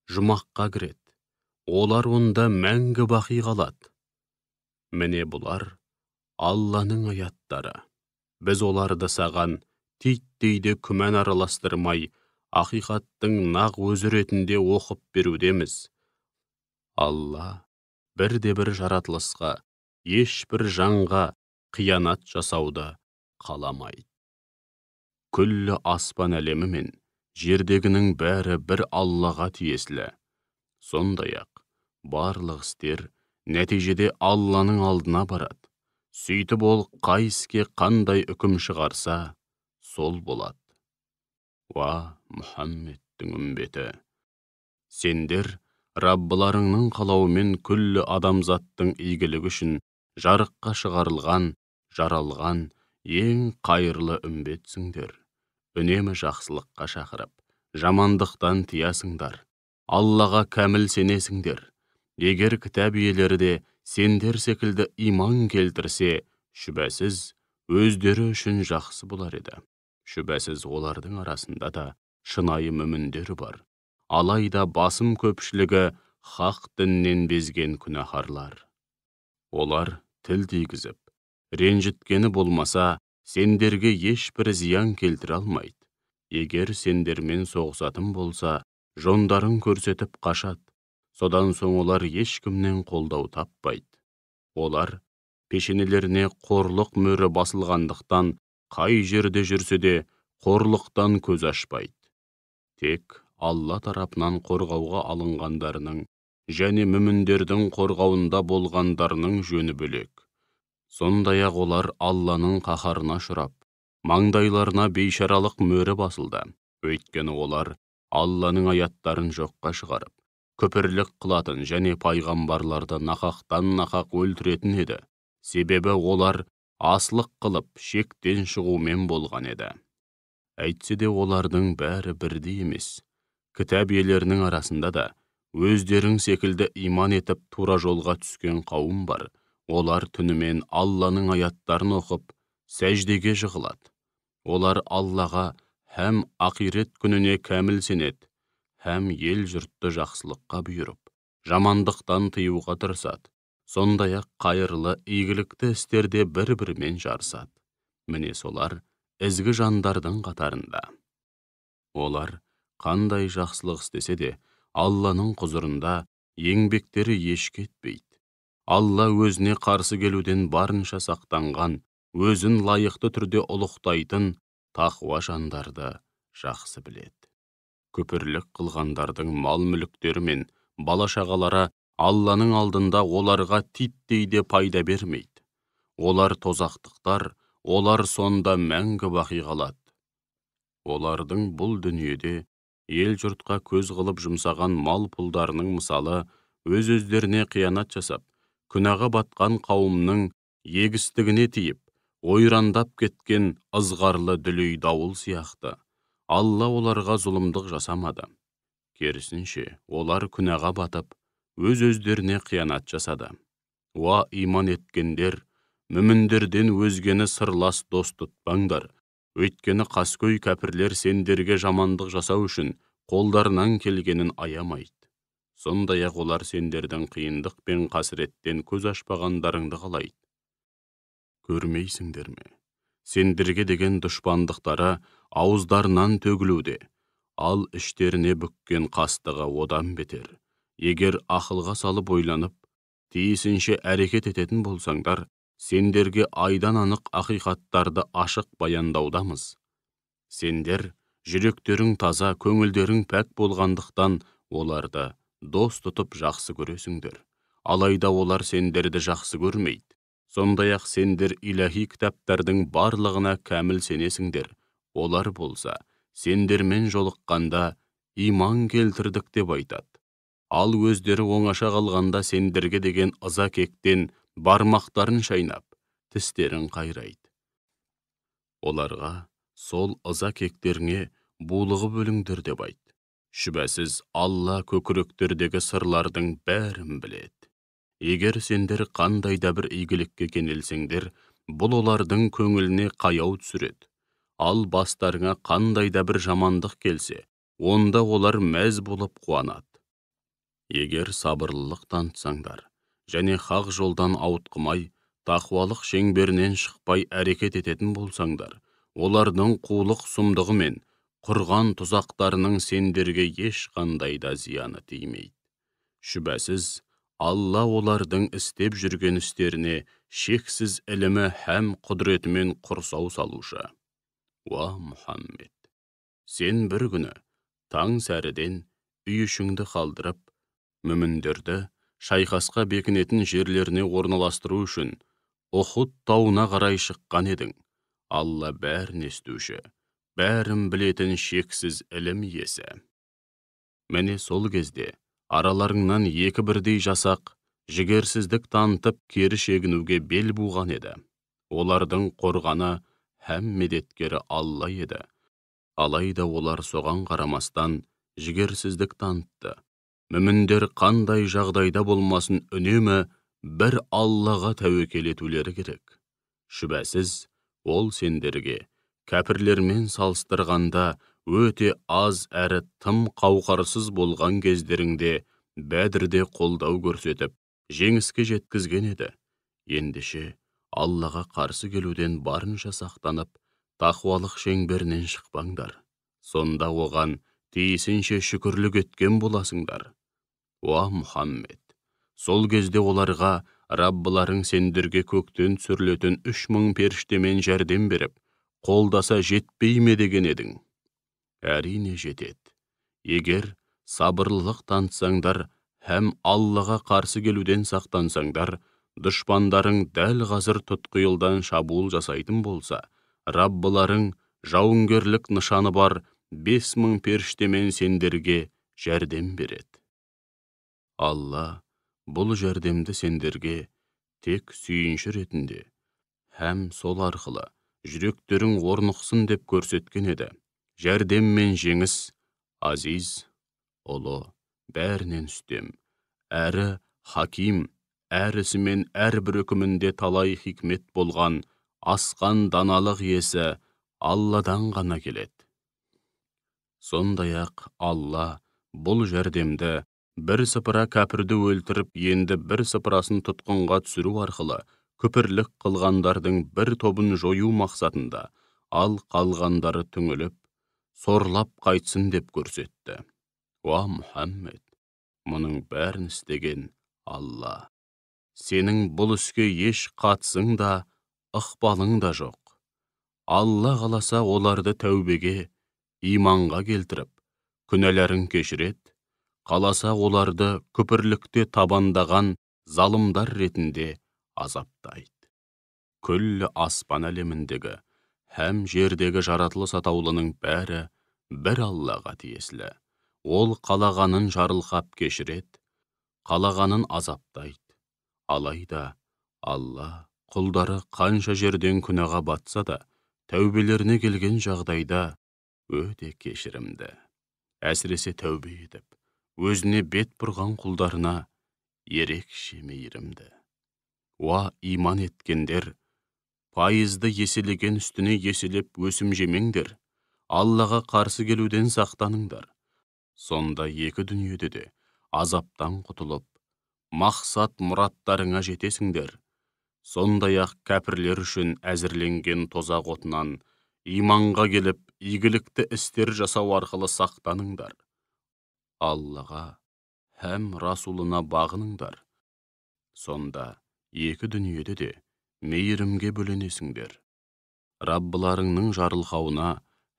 жұмаққа кіреді. Олар онда мәңгі бақи қалады. Міне бұлар Алланың аяттары. Біз оларды саған титтейді күмән араластырмай, ақиқаттың нақ өзі ретінде оқып берудеміз. Алла бірде-бір жаратылысқа, ешбір жанға қиянат жасауды қаламайды. Күллі аспан әлемі мен жердегінің бәрі бір Аллаға тиесілі. Сондай-ақ, барлық істер нәтижеде Алланың алдына барады. Сөйтіп ол қай іске қандай үкім шығарса, сол болады. Уа Мұхаммедтің үмбеті! Сендер Раббыларыңның қалауымен күллі адамзаттың игілігі үшін жарыққа шығарылған, жаралған, ең қайырлы үмбетсіңдер. Үнемі жақсылыққа шақырып, жамандықтан тиясыңдар. Аллаға кәміл сенесіңдер. Егер кітап иелері де сендер секілді иман келтірсе, шүбәсіз өздері үшін жақсы болар еді. Шүбәсіз олардың арасында да шынайы мүміндер бар. Алайда басым көпшілігі хақ діннен безген күнәһарлар. Олар тіл тигізіп, ренжіткені болмаса, сендерге ешбір зиян келтіре алмайды. Егер сендермен соғысатын болса, жондарың көрсетіп қашады. Содан соң олар ешкімнен қолдау таппайды. Олар пешенелеріне қорлық мөрі басылғандықтан қай жерде жүрсе де қорлықтан көз ашпайды. Тек Алла тарапынан қорғауға алынғандарының және мүміндердің қорғауында болғандарының жөні бөлек. Сондай-ақ олар Алланың қаһарына ұшырап, маңдайларына бейшаралық мөрі басылды. Өйткені олар Алланың аяттарын жоққа шығарып, күпірлік қылатын және пайғамбарларды нақақтан-нақақ өлтіретін еді. Себебі олар аслық қылып, шектен шығумен болған еді. Әйтсе де олардың бәрі бірдей емес. Кітап иелерінің арасында да өздерің секілді иман етіп тура жолға түскен қауым бар. Олар түнімен Алланың аяттарын оқып, сәждеге жығылады. Олар Аллаға һәм ақирет күніне кәміл сенеді, һәм ел жұртты жақсылыққа бұйырып, жамандықтан тыюға тырысады. Сондай-ақ қайырлы, игілікті істерде бір-бірімен жарысады. Міне солар ізгі жандардың қатарында. Олар қандай жақсылық істесе де, Алланың құзырында еңбектері еш кетпейді. Алла өзіне қарсы келуден барынша сақтанған, өзін лайықты түрде ұлықтайтын тақуа жандарды жақсы біледі. Күпірлік қылғандардың мал-мүліктері мен бала-шағалары Алланың алдында оларға титтей де пайда бермейді. Олар тозақтықтар, олар сонда мәңгі бақи қалады. Олардың бұл дүниеде ел-жұртқа көз қылып жұмсаған мал-пұлдарының мысалы өз-өздеріне қиянат жасап, күнәға батқан қауымның егістігіне тиіп, ойрандап кеткен ызғарлы дүлей дауыл сияқты. Алла оларға зұлымдық жасамады. Керісінше, олар күнәға батып, өз-өздеріне қиянат жасады. Уа иман еткендер, мүміндерден өзгені сырлас дос тұтпаңдар. Өйткені қаскөй кәпірлер сендерге жамандық жасау үшін қолдарынан келгенін аямайды. Сондай-ақ олар сендердің қиындық пен қасіреттен көз ашпағандарыңды қалайды. Көрмейсіңдер ме? Сендерге деген дұшпандықтары ауыздарынан төгілуде, ал іштеріне бүккен қастығы одан бетер. Егер ақылға салып ойланып, тиісінше әрекет ететін болсаңдар, сендерге айдан анық ақиқаттарды ашық баяндаудамыз. Сендер жүректерің таза, көңілдерің пәк болғандықтан оларды дос тұтып жақсы көресіңдер. Алайда олар сендерді жақсы көрмейді. Сондай-ақ сендер иләһи кітаптардың барлығына кәміл сенесіңдер. Олар болса, сендермен жолыққанда иман келтірдік деп айтады. Ал өздері оңаша қалғанда сендерге деген ыза кектен бармақтарын шайнап, тістерін қайрайды. Оларға сол ыза кектеріңе булығып өліңдер деп айт. Шүбәсіз Алла көкіректердегі сырлардың бәрін біледі. Егер сендер қандай да бір игілікке кенелсеңдер, бұл олардың көңіліне қаяу түсіреді. Ал бастарыңа қандай да бір жамандық келсе, онда олар мәз болып қуанады. Егер сабырлылық танытсаңдар, және хақ жолдан ауытқымай, тақуалық шеңберінен шықпай әрекет ететін болсаңдар, олардың қулық сұмдығы мен құрған тұзақтарының сендерге ешқандай да зияны тимейді. Шүбәсіз, Алла олардың істеп жүрген істеріне шексіз ілімі һәм құдіретімен құрсау салушы. Уа Мұхаммед, сен бір күні таң сәріден үй ішіңді қалдырып, мүміндерді шайқасқа бекінетін жерлеріне орналастыру үшін Ұхуд тауына қарай шыққан едің. Алла бәрін естуші, бәрін білетін шексіз ілім иесі. Міне сол кезде араларыңнан екі бірдей жасақ, жігерсіздік танытып кері шегінуге бел буған еді. Олардың қорғаны һәм медеткері Алла еді. Алайда олар соған қарамастан жігерсіздік танытты. Мүміндер қандай жағдайда болмасын үнемі бір Аллаға тәуекел етулері керек. Шүбәсіз, ол сендерге кәпірлермен салыстырғанда өте аз әрі тым қауқарсыз болған кездеріңде Бәдірде қолдау көрсетіп, жеңіске жеткізген еді. Ендеше Аллаға қарсы келуден барынша сақтанып, тақуалық шеңберінен шықпаңдар. Сонда оған тиісінше шүкірлік еткен боласыңдар. Уа Мұхаммед, сол кезде оларға Раббыларың сендерге көктен түсірілетін 3000 періштемен жәрдем беріп, қолдаса жетпей ме деген едің? Әрине жетеді. Егер сабырлылық танытсаңдар, һәм Аллаға қарсы келуден сақтансаңдар, дұшпандарың дәл қазір тұтқиылдан шабуыл жасайтын болса, Раббыларың жауынгерлік нышаны бар 5000 періштемен сендерге жәрдем береді. Алла бұл жәрдемді сендерге тек сүйінші ретінде, һәм сол арқылы жүректерің орнықсын деп көрсеткен еді. Жәрдем мен жеңіс азиз, ұлы, бәрінен үстем, әрі хаким, әрісімен әрбір үкімінде талай хикмет болған асқан даналық иесі Алладан ғана келеді. Сондай-ақ Алла бұл жәрдемді бірсыпыра кәпірді өлтіріп, енді бірсыпырасын тұтқынға түсіру арқылы күпірлік қылғандардың бір тобын жою мақсатында, ал қалғандары түңіліп, сорлап қайтсын деп көрсетті. Уа Мұхаммед, мұның бәрін істеген Алла. Сенің бұл іске еш қатысың да, ықпалың да жоқ. Алла қаласа оларды тәубеге, иманға келтіріп, күнәләрін кешіреді, қаласа оларды күпірлікте табандаған залымдар ретінде азаптайды. Күллі аспан әлеміндегі һәм жердегі жаратылыс атаулының бәрі бір Аллаға тиесілі. Ол қалағанын жарылқап кешіреді, қалағанын азаптайды. Алайда Алла құлдары қанша жерден күнәға батса да, тәубелеріне келген жағдайда өте кешірімді. Әсіресе тәубе етіп, өзіне бет бұрған құлдарына ерекше мейірімді. Уа иман еткендер, пайызды еселеген үстіне еселеп өсім жемеңдер, Аллаға қарсы келуден сақтаныңдар. Сонда екі дүниеде де азаптан құтылып, мақсат мұраттарыңа жетесіңдер. Сондай-ақ кәпірлер үшін әзірленген тозақ отынан иманға келіп, игілікті істер жасау арқылы сақтаныңдар. Аллаға һәм Расулына бағыныңдар. Сонда екі дүниеде де мейірімге бөленесіңдер. Раббыларыңның жарылқауына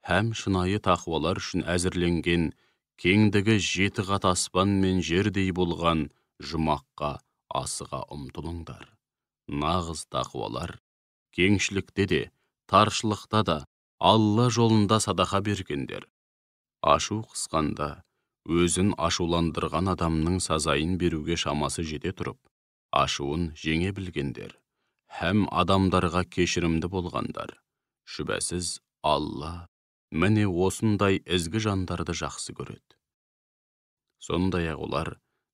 һәм шынайы тақуалар үшін әзірленген кеңдігі 7 қат аспан мен жердей болған жұмаққа асыға ұмтылыңдар. Нағыз тақуалар кеңшілікте де, таршылықта да Алла жолында садақа бергендер. Ашу қысқанда өзін ашуландырған адамның сазайын беруге шамасы жете тұрып, ашуын жеңе білгендер, һәм адамдарға кешірімді болғандар. Шүбәсіз Алла міне осындай ізгі жандарды жақсы көреді. Сондай-ақ олар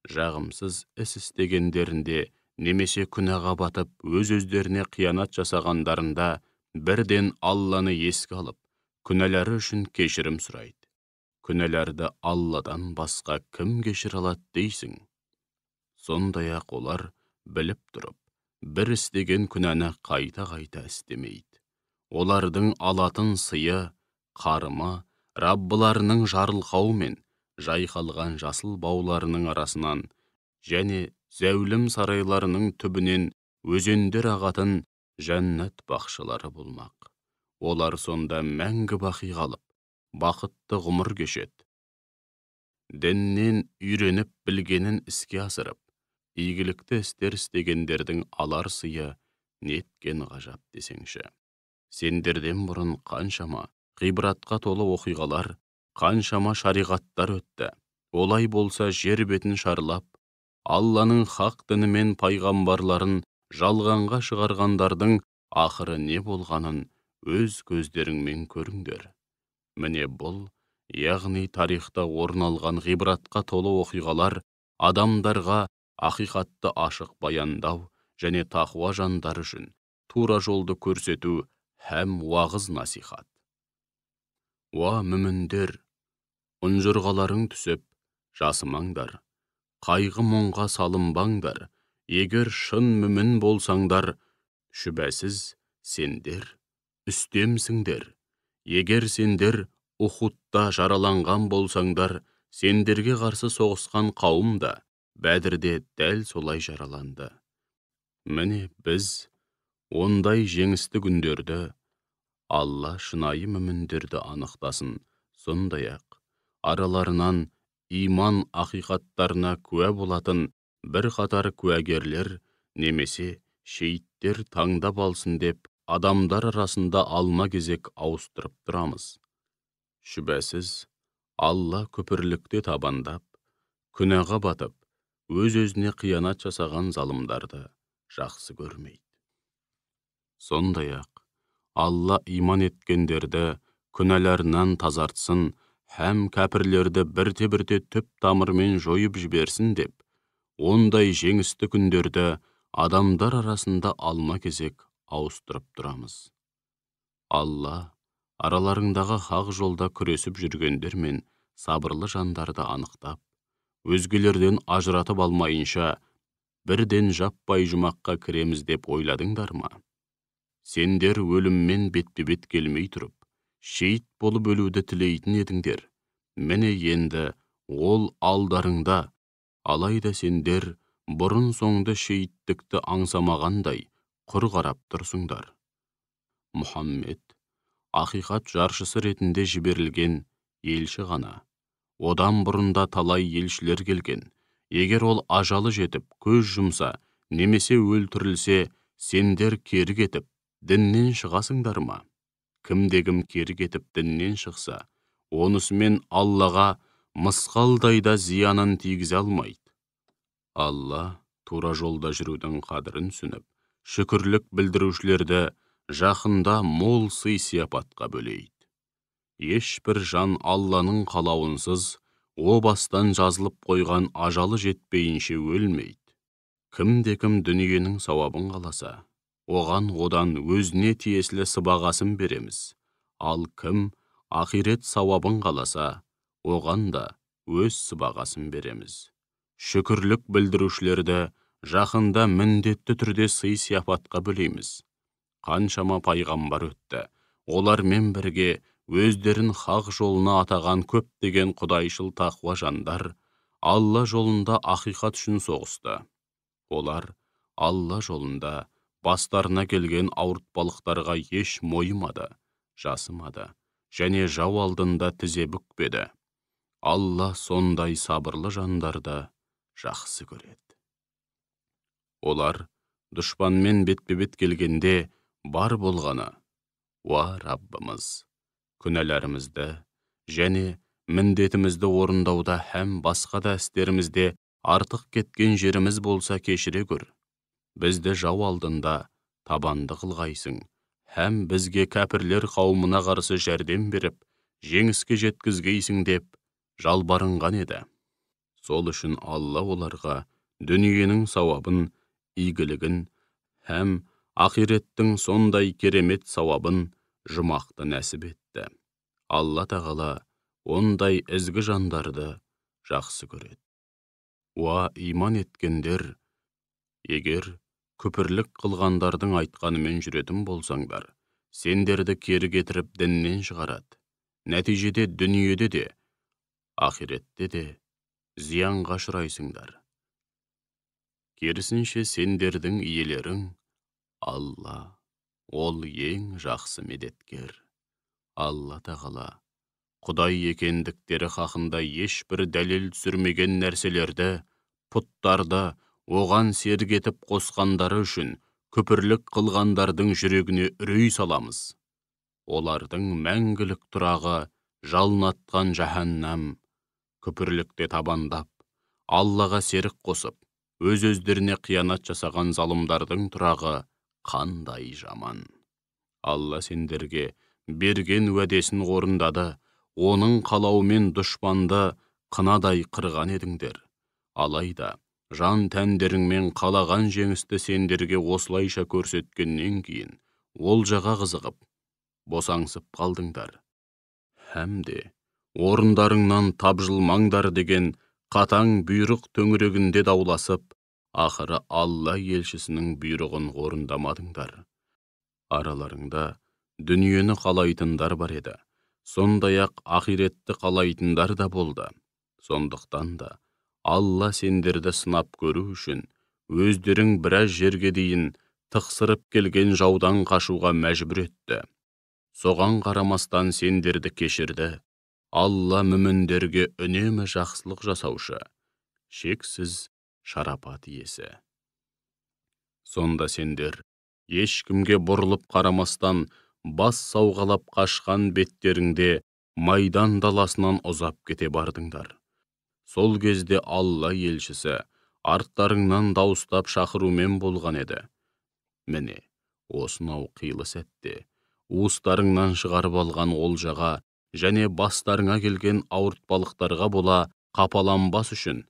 жағымсыз іс істегендерінде немесе күнәға батып, өз-өздеріне қиянат жасағандарында бірден Алланы еске алып, күнәлары үшін кешірім сұрайды. Күнәларды Алладан басқа кім кешіре алады дейсің? Сондай-ақ олар біліп тұрып, бір істеген күнәні қайта-қайта істемейді. Олардың алатын сыйы, қарымы, Раббыларының жарылқауы мен жайқалған жасыл бауларының арасынан және зәулім сарайларының түбінен өзендер ағатын жәннат бақшалары болмақ. Олар сонда мәңгі бақи қалып, бақытты ғұмыр кешеді. Діннен үйреніп білгенін іске асырып, игілікті істер істегендердің алар сыйы неткен ғажап десеңші. Сендерден бұрын қаншама ғибратқа толы оқиғалар, қаншама шариғаттар өтті. Олай болса жер бетін шарлап, Алланың хақ діні мен пайғамбарларын жалғанға шығарғандардың ақыры не болғанын өз көздеріңмен көріңдер. Міне бұл, яғни тарихта орын алған ғибратқа толы оқиғалар адамдарға ақиқатты ашық баяндау және тақуа жандар үшін тура жолды көрсету һәм уағыз насихат. Уа мүміндер, ұнжырғаларың түсіп, жасымаңдар, қайғы мұңға салынбаңдар. Егер шын мүмін болсаңдар, шүбәсіз сендер үстемсіңдер. Егер сендер Ухудта жараланған болсаңдар, сендерге қарсы соғысқан қауым да Бәдірде дәл солай жараланды. Міне біз ондай жеңісті күндерді Алла шынайы мүміндерді анықтасын, сондай-ақ араларынан иман ақиқаттарына куә болатын бір қатар куәгерлер немесе шейіттер таңдап алсын деп адамдар арасында алма кезек ауыстырып тұрамыз. Шүбәсіз, Алла күпірлікте табандап, күнәға батып, өз-өзіне қиянат жасаған залымдарды жақсы көрмейді. Сондай-ақ, Алла иман еткендерді күнәларынан тазартсын, һәм кәпірлерді бірте-бірте түп тамырмен жойып жіберсін деп, ондай жеңісті күндерді адамдар арасында алма кезек ауыстырып тұрамыз. Алла араларыңдағы хақ жолда күресіп жүргендер мен сабырлы жандарды анықтап, өзгелерден ажыратып алмайынша, бірден жаппай жұмаққа кіреміз деп ойладыңдар ма? Сендер өліммен бетпе-бет келмей тұрып, шейіт болып өлуді тілейтін едіңдер. Міне енді ол алдарыңда, алайда сендер бұрын соңды шейіттікті аңсамағандай құр қарап тұрсыңдар. Мұхаммед ақиқат жаршысы ретінде жіберілген елші ғана. Одан бұрында талай елшілер келген. Егер ол ажалы жетіп, көз жұмса, немесе өлтірілсе, сендер кері кетіп, діннен шығасыңдар ма? Кім кері кетіп діннен шықса, онысымен Аллаға мысқалдай да зиянын тигізе алмайды. Алла тура жолда жүрудің қадірін түсініп, шүкірлік білдірушілерді жақында мол сый сияпатқа бөлейді. Ешбір жан Алланың қалауынсыз, о бастан жазылып қойған ажалы жетпейінше өлмейді. Кім дүниенің сауабын қаласа, оған одан өзіне тиесілі сыбағасын береміз. Ал кім ақирет сауабын қаласа, оған да өз сыбағасын береміз. Шүкірлік білдірушілерді жақында міндетті түрде сый сияпатқа бөлейміз. Қаншама пайғамбар өтті, олармен бірге өздерін хақ жолына атаған көптеген құдайшыл тақуа жандар Алла жолында ақиқат үшін соғысты. Олар Алла жолында бастарына келген ауыртпалықтарға еш мойымады, жасымады, және жау алдында тізе бүкпеді. Алла сондай сабырлы жандарды жақсы көреді. Олар дұшпанмен бетпе-бет келгенде бар болғаны: «Уа Раббымыз, күнәларымызды және міндетімізді орындауда һәм басқа да істерімізде артық кеткен жеріміз болса кешіре көр. Бізді жау алдында табанды қылғайсың, һәм бізге кәпірлер қауымына қарсы жәрдем беріп, жеңіске жеткізгейсің» деп жалбарынған еді. Сол үшін Алла оларға дүниенің сауабын, игілігін һәм ақиреттің сондай керемет сауабын жұмақты нәсіп етті. Алла тағала ондай ізгі жандарды жақсы көреді. Уа иман еткендер, егер күпірлік қылғандардың айтқанымен жүретін болсаңдар, сендерді кері кетіріп діннен шығарады. Нәтижеде дүниеде де, ақиретте де зиянға ұшырайсыңдар. Керісінше сендердің иелерің Алла, ол ең жақсы медеткер. Алла тағала Құдай екендіктері хақында ешбір дәлел түсірмеген нәрселерді, пұттарды оған серік етіп қосқандары үшін күпірлік қылғандардың жүрегіне үрей саламыз. Олардың мәңгілік тұрағы жалынатқан жаһаннам. Күпірлікте табандап, Аллаға серік қосып, өз-өздеріне қиянат жасаған залымдардың тұрағы қандай жаман. Алла сендерге берген уәдесін орындады, оның қалауымен дұшпанды қынадай қырған едіңдер. Алайда жан тәндеріңмен қалаған жеңісті сендерге осылайша көрсеткеннен кейін олжаға қызығып, босаңсып қалдыңдар. Һәм де орындарыңнан тапжылмаңдар деген қатаң бұйрық төңірегінде дауласып, ақыры Алла елшісінің бұйрығын орындамадыңдар. Араларыңда дүниені қалайтындар бар еді, сондай-ақ ақиретті қалайтындар да болды. Сондықтан да Алла сендерді сынап көру үшін өздерің біраз жерге дейін тықсырып келген жаудан қашуға мәжбүр етті. Соған қарамастан сендерді кешірді. Алла мүміндерге үнемі жақсылық жасаушы, шексіз шарапат иесі. Сонда сендер ешкімге бұрылып қарамастан бас сауғалап қашқан беттеріңде майдан даласынан ұзап кете бардыңдар. Сол кезде Алла елшісі арттарыңнан дауыстап шақырумен болған еді. Міне, осынау қилы сәтте уыстарыңнан шығарып алған олжаға және бастарыңа келген ауыртпалықтарға бола қапаланбас үшін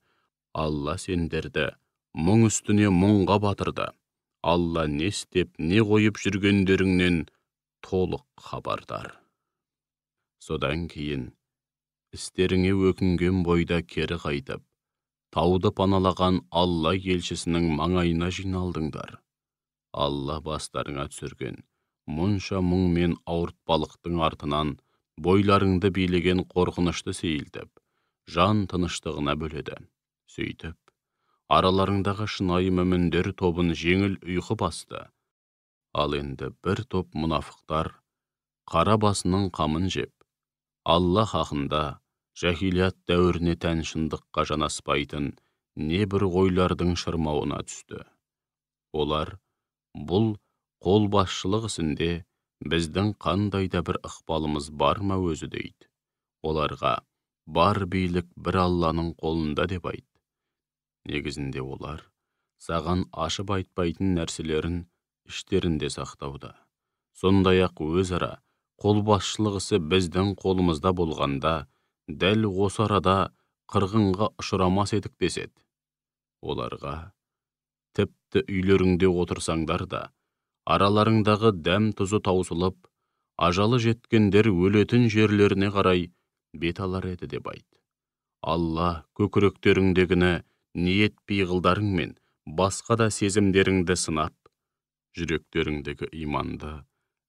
Алла сендерді мұң үстіне мұңға батырды. Алла не істеп, не қойып жүргендеріңнен толық хабардар. Содан кейін істеріңе өкінген бойда кері қайтып, тауды паналаған Алла елшісінің маңайына жиналдыңдар. Алла бастарыңа түсірген мұнша мұң мен ауыртпалықтың артынан бойларыңды билеген қорқынышты сейілтіп, жан тыныштығына бөледі. Сөйтіп, араларыңдағы шынайы мүміндер тобын жеңіл ұйқы басты. Ал енді бір топ мұнафықтар қара басының қамын жеп, Алла хақында жахилият дәуіріне тән шындыққа жанаспайтын небір ойлардың шырмауына түсті. Олар бұл қолбасшылық ісінде біздің қандай да бір ықпалымыз бар ма өзі дейді. Оларға бар билік бір Алланың қолында деп айт. Негізінде олар саған ашып айтпайтын нәрселерін іштерінде сақтауда. Сондай-ақ өзара қолбасшылық ісі біздің қолымызда болғанда, дәл осы арада қырғынға ұшырамас едік деседі. Оларға тіпті үйлеріңде отырсаңдар да, араларыңдағы дәм тұзы таусылып, ажалы жеткендер өлетін жерлеріне қарай бет алар еді деп айт. Алла көкіректеріңдегіні ниет пиғылдарың мен басқа да сезімдеріңді сынап, жүректеріңдегі иманды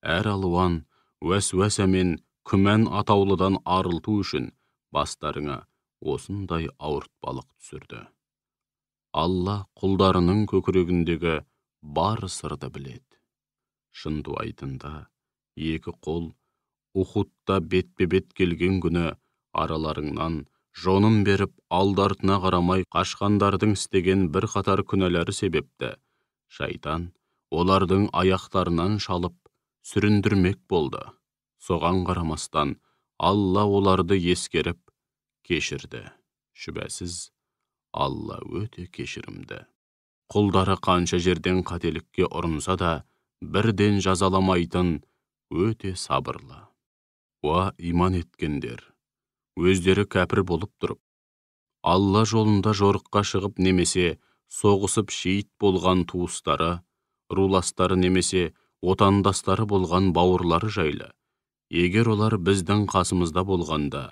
әр алуан уәсуәсә мен күмән атаулыдан арылту үшін бастарыңа осындай ауыртпалық түсірді. Алла құлдарының көкірегіндегі бар сырды біледі. Шынтуайтында екі қол Ухудта бетпе-бет келген күні араларыңнан жонын беріп алды-артына қарамай қашқандардың істеген бір қатар күнәлары себепті шайтан олардың аяқтарынан шалып сүріндірмек болды. Соған қарамастан Алла оларды ескеріп кешірді. Шүбәсіз Алла өте кешірімді. Құлдары қанша жерден қателікке ұрынса да бірден жазаламайтын өте сабырлы. Уа иман еткендер, өздері кәпір болып тұрып, Алла жолында жорыққа шығып немесе соғысып шейіт болған туыстары, руластары немесе отандастары болған бауырлары жайлы, егер олар біздің қасымызда болғанда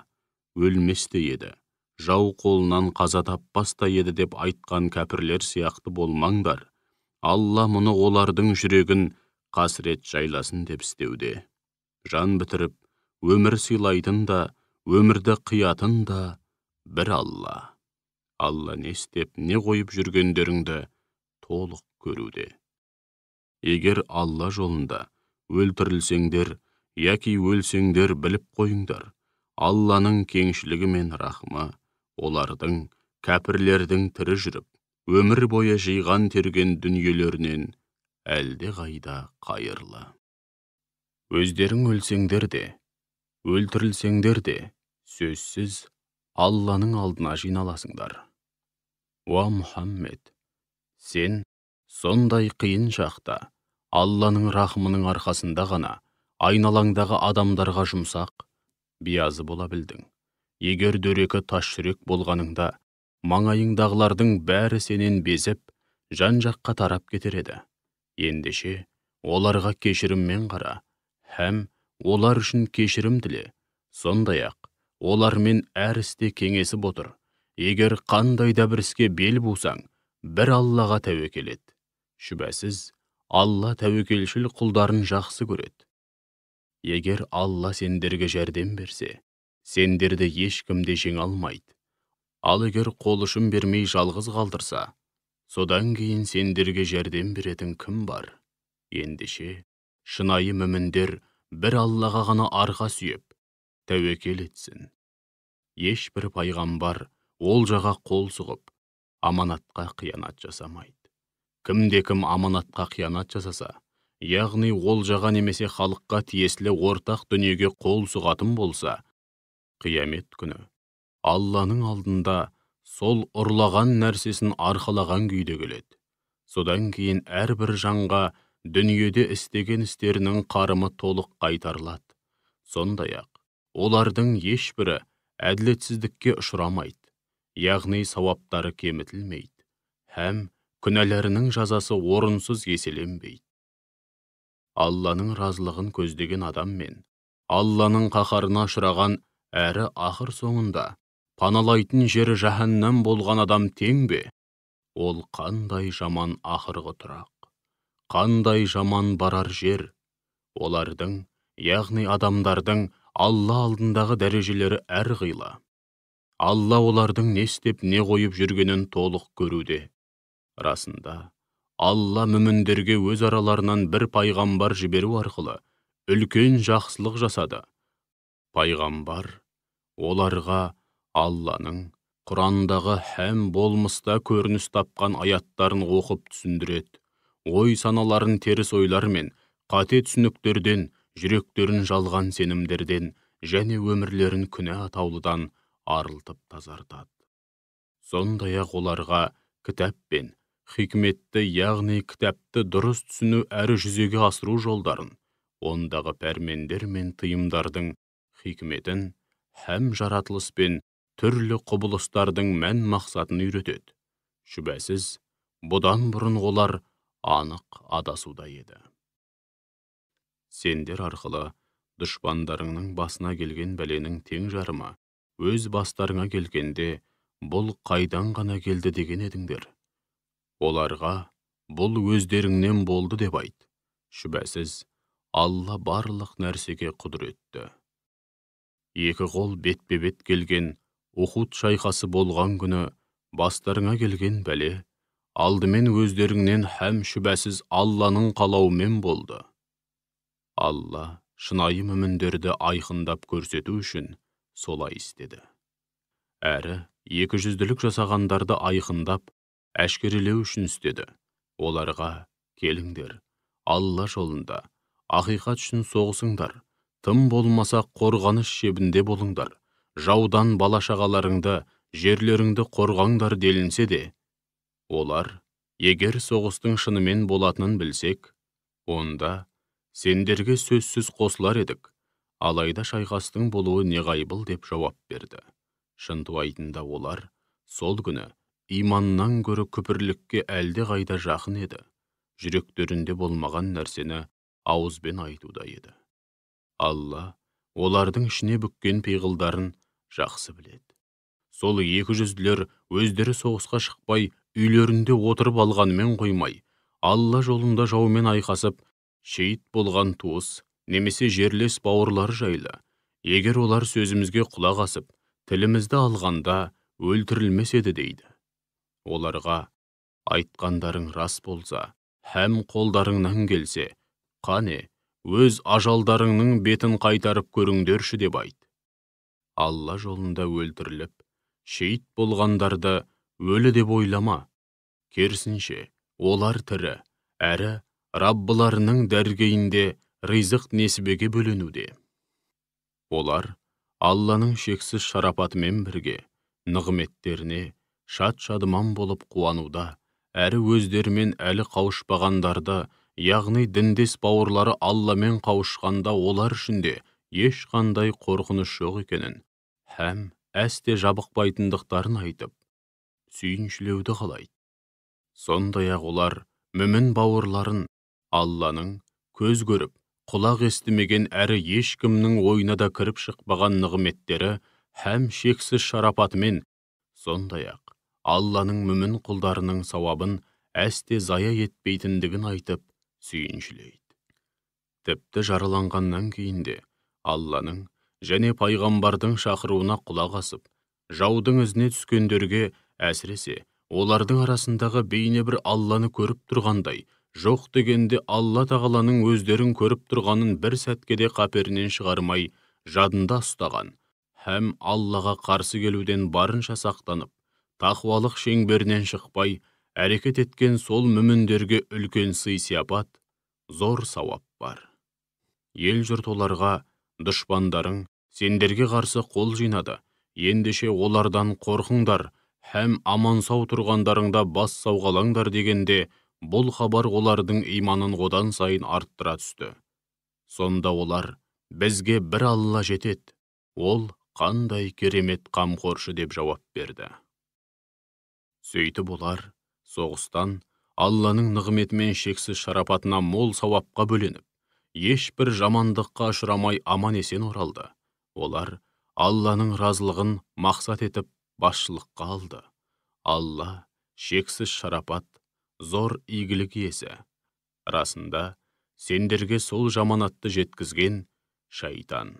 өлместе еді, жау қолынан қаза таппаста еді деп айтқан кәпірлер сияқты болмаңдар. Алла мұны олардың жүрегін қасірет жайласын деп істеуде. Жан бітіріп, өмір сыйлайтын да, өмірді қиятын да бір Алла. Алла не істеп, не қойып жүргендеріңді толық көруде. Егер Алла жолында өлтірілсеңдер, яки өлсеңдер біліп қойыңдар, Алланың кеңшілігі мен рахымы олардың, кәпірлердің тірі жүріп, өмір бойы жиған терген дүниелерінен әлде қайда қайырлы. Өздерің өлсеңдер де, өлтірілсеңдер де, сөзсіз Алланың алдына жиналасыңдар. Уа Мұхаммед, сен сондай қиын шақта Алланың рахымының арқасында ғана айналаңдағы адамдарға жұмсақ, биязы бола білдің. Егер дөрекі тас жүрек болғаныңда, маңайыңдағылардың бәрі сенен безіп, жан-жаққа тарап кетер еді. Ендеше, оларға кешіріммен қара, һәм олар үшін кешірім тіле. Сондай-ақ, олармен әр істе кеңесіп отыр. Егер қандай да бір іске бел бусаң, бір Аллаға тәуекел ет. Шүбәсіз, Алла тәуекелшіл құлдарын жақсы көреді. Егер Алла сендерге жәрдем берсе, сендерді ешкімде жеңе алмайды. Ал егер қол ұшын бермей жалғыз қалдырса, содан кейін сендерге жәрдем беретін кім бар? Ендеше, шынайы мүміндер бір Аллаға ғана арқа сүйеп, тәуекел етсін. Ешбір пайғамбар олжаға қол сұғып, аманатқа қиянат жасамайды. Кім аманатқа қиянат жасаса, яғни олжаға немесе халыққа тиесілі ортақ дүниеге қол сұғатын болса, қиямет күні Алланың алдында сол ұрлаған нәрсесін арқалаған күйде келеді. Содан кейін әрбір жанға дүниеде істеген істерінің қарымы толық қайтарылады. Сондай-ақ, олардың ешбірі әділетсіздікке ұшырамайды, яғни сауаптары кемітілмейді, һәм күнәләрінің жазасы орынсыз еселенбейді. Алланың разылығын көздеген адам мен Алланың қаһарына ұшыраған әрі ақыр соңында паналайтын жері жаһаннам болған адам тең бе? Ол қандай жаман ақырғы тұрақ, қандай жаман барар жер. Олардың, яғни адамдардың Алла алдындағы дәрежелері әрқилы. Алла олардың не істеп, не қойып жүргенін толық көруде. Расында, Алла мүміндерге өз араларынан бір пайғамбар жіберу арқылы үлкен жақсылық жасады. Пайғамбар оларға Алланың Құрандағы һәм болмыста көрініс тапқан аяттарын оқып түсіндіреді, ой саналарын теріс ойлар мен қате түсініктерден, жүректерін жалған сенімдерден және өмірлерін күнә атаулыдан арылтып тазартады. Сондай-ақ оларға кітап пен хикметті, яғни кітапты дұрыс түсіну әрі жүзеге асыру жолдарын, ондағы пәрмендер мен тыйымдардың хикметін һәм жаратылыс пен түрлі құбылыстардың мән мақсатын үйретеді. Шүбәсіз, бұдан бұрын олар анық адасуда еді. Сендер арқылы дұшпандарыңның басына келген бәленің тең жарымы өз бастарыңа келгенде, бұл қайдан ғана келді деген едіңдер. Оларға бұл өздеріңнен болды деп айт. Шүбәсіз, Алла барлық нәрсеге құдіретті. Екі қол бетпе-бет келген Ухуд шайқасы болған күні бастарыңа келген бәле алдымен өздеріңнен һәм шүбәсіз Алланың қалауымен болды. Алла шынайы мүміндерді айқындап көрсету үшін солай істеді. Әрі, екіжүзділік жасағандарды айқындап, әшкерелеу үшін істеді. Оларға келіңдер, Алла жолында ақиқат үшін соғысыңдар, тым болмаса қорғаныс шебінде болыңдар, жаудан бала-шағаларыңды, жерлеріңді қорғаңдар делінсе де, олар, егер соғыстың шынымен болатынын білсек, онда сендерге сөзсіз қосылар едік, алайда шайқастың болуы неғайбыл деп жауап берді. Шынтуайтында олар, сол күні иманнан гөрі күпірлікке әлде қайда жақын еді, жүректерінде болмаған нәрсені ауызбен айтуда еді. Алла олардың ішіне бүккен пиғылдарын жақсы біледі. Сол екіжүзділер өздері соғысқа шықпай, үйлерінде отырып алғанымен қоймай, Алла жолында жаумен айқасып, шейіт болған туыс, немесе жерлес бауырлар жайлы, егер олар сөзімізге құлақ асып, тілімізді алғанда өлтірілмес еді дейді. Оларға айтқандарың рас болса, һәм қолдарыңнан келсе, қане, өз ажалдарыңның бетін қайтарып көріңдерші деп айт. Алла жолында өлтіріліп, шейіт болғандарды өлі деп ойлама. Керісінше, олар тірі, әрі Раббыларының дәргейінде ризық несібеге бөленуде. Олар Алланың шексіз шарапатымен бірге нығметтеріне шат-шадыман болып қуануда, әрі өздерімен әлі қауышпағандарды, яғни діндес бауырлары Алламен қауышқанда олар үшінде ешқандай қорқыныш жоқ екенін, һәм әсте жабықпайтындықтарын айтып, сүйіншілеуді қалайды. Сондай-ақ олар мүмін бауырларын Алланың көз көріп, құлақ естімеген әрі ешкімнің ойына да кіріп шықпаған нығметтері һәм шексіз шарапатымен, сондай-ақ Алланың мүмін құлдарының сауабын әсте зая етпейтіндігін айтып, сүйіншілейді. Тіпті жараланғаннан кейінде Алланың және пайғамбардың шақыруына құлақ асып, жаудың ізіне түскендерге, әсіресе олардың арасындағы бейне бір Алланы көріп тұрғандай, Жоқ дегенде Алла тағаланың өздерін көріп тұрғанын бір сәткеде қаперінен шығармай, жадында ұстаған, һәм Аллаға қарсы келуден барынша сақтанып, тақуалық шеңберінен шықпай, әрекет еткен сол мүміндерге үлкен сый-сияпат, зор сауап бар. Ел жұрт оларға: дұшпандарың сендерге қарсы қол жинады, ендеше олардан қорқыңдар, һәм аман сау тұрғандарыңда бас сауғалаңдар дегенде, бұл хабар олардың иманын одан сайын арттыра түсті. Сонда олар: бізге бір Алла жетеді, ол қандай керемет қамқоршы деп жауап берді. Сөйтіп олар соғыстан Алланың нығметімен шексіз шарапатына мол сауапқа бөленіп, ешбір жамандыққа ұшырамай аман-есен оралды. Олар Алланың разылығын мақсат етіп басшылыққа алды. Алла шексіз шарапат, зор игілік иесі. Расында, сендерге сол жаманатты жеткізген шайтан.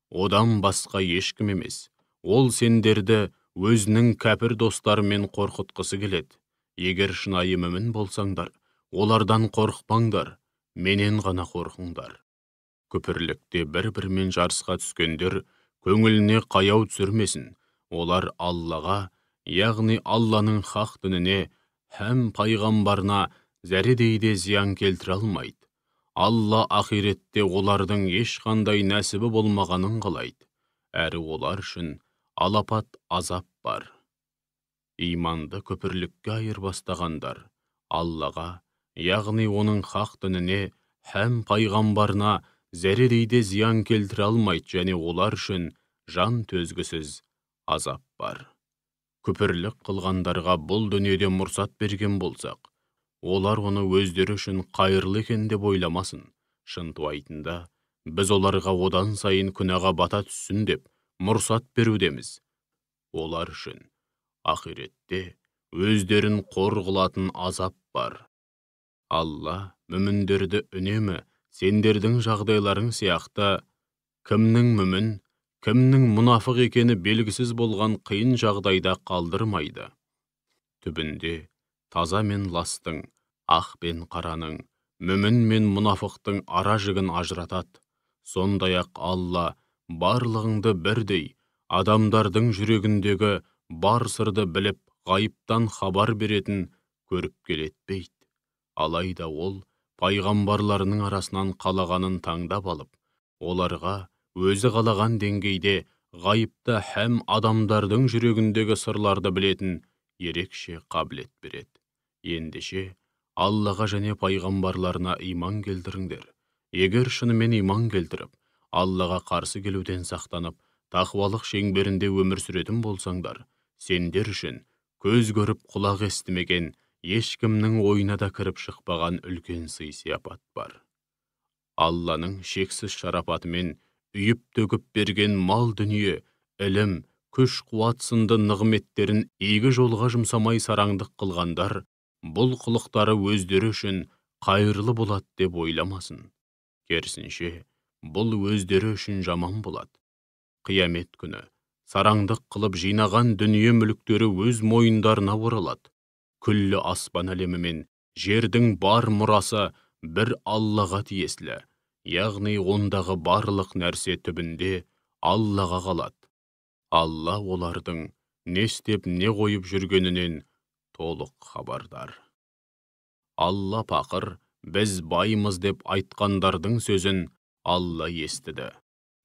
Одан басқа ешкім емес. Ол сендерді өзінің кәпір достарымен қорқытқысы келеді. Егер шынайы мүмін болсаңдар, олардан қорықпаңдар, менен ғана қорқыңдар. Күпірлікте бір-бірімен жарысқа түскендер көңіліне қаяу түсірмесін. Олар Аллаға, яғни Алланың хақ дініне һәм пайғамбарына зәредей де зиян келтіре алмайды. Алла ақиретте олардың ешқандай нәсібі болмағанын қалайды. Әрі олар үшін алапат азап бар. Иманды күпірлікке айырбастағандар Аллаға, яғни оның хақ дініне һәм пайғамбарына зәредей де зиян келтіре алмайды, және олар үшін жан төзгісіз азап бар. Күпірлік қылғандарға бұл дүниеде мұрсат берген болсақ, олар оны өздері үшін қайырлы екен деп ойламасын. Шынтуайтында, біз оларға одан сайын күнәға бата түссін деп мұрсат берудеміз. Олар үшін ақиретте өздерін қор қылатын азап бар. Алла мүміндерді үнемі сендердің жағдайларың сияқты кімнің мүмін, кімнің мұнафық екені белгісіз болған қиын жағдайда қалдырмайды. Түбінде таза мен ластың, ақ пен қараның, мүмін мен мұнафықтың ара жігін ажыратады. Сондай-ақ Алла барлығыңды бірдей, адамдардың жүрегіндегі бар сырды біліп, ғайыптан хабар беретін көріп келетпейді. Алайда ол пайғамбарларының арасынан қалағанын таңдап алып, оларға өзі қалаған деңгейде ғайыпта һәм адамдардың жүрегіндегі сырларды білетін ерекше қабілет береді. Ендеше Аллаға және пайғамбарларына иман келтіріңдер. Егер шынымен иман келтіріп, Аллаға қарсы келуден сақтанып, тақуалық шеңберінде өмір сүретін болсаңдар, сендер үшін көз көріп құлақ естімеген, ешкімнің ойына да кіріп шықпаған үлкен сый-сияпат бар. Алланың шексіз шарапатымен үйіп төгіп берген мал дүние, ілім, күш қуат сынды нығметтерін игі жолға жұмсамай сараңдық қылғандар, бұл қылықтары өздері үшін қайырлы болады деп ойламасын. Керісінше, бұл өздері үшін жаман болады. Қиямет күні сараңдық қылып жинаған дүние мүліктері өз мойындарына оралады. Күллі аспан әлемі мен жердің бар мұрасы бір Аллаға тиесілі, яғни ондағы барлық нәрсе түбінде Аллаға қалады. Алла олардың не істеп не қойып жүргенінен толық хабардар. Алла пақыр, біз баймыз деп айтқандардың сөзін Алла естіді.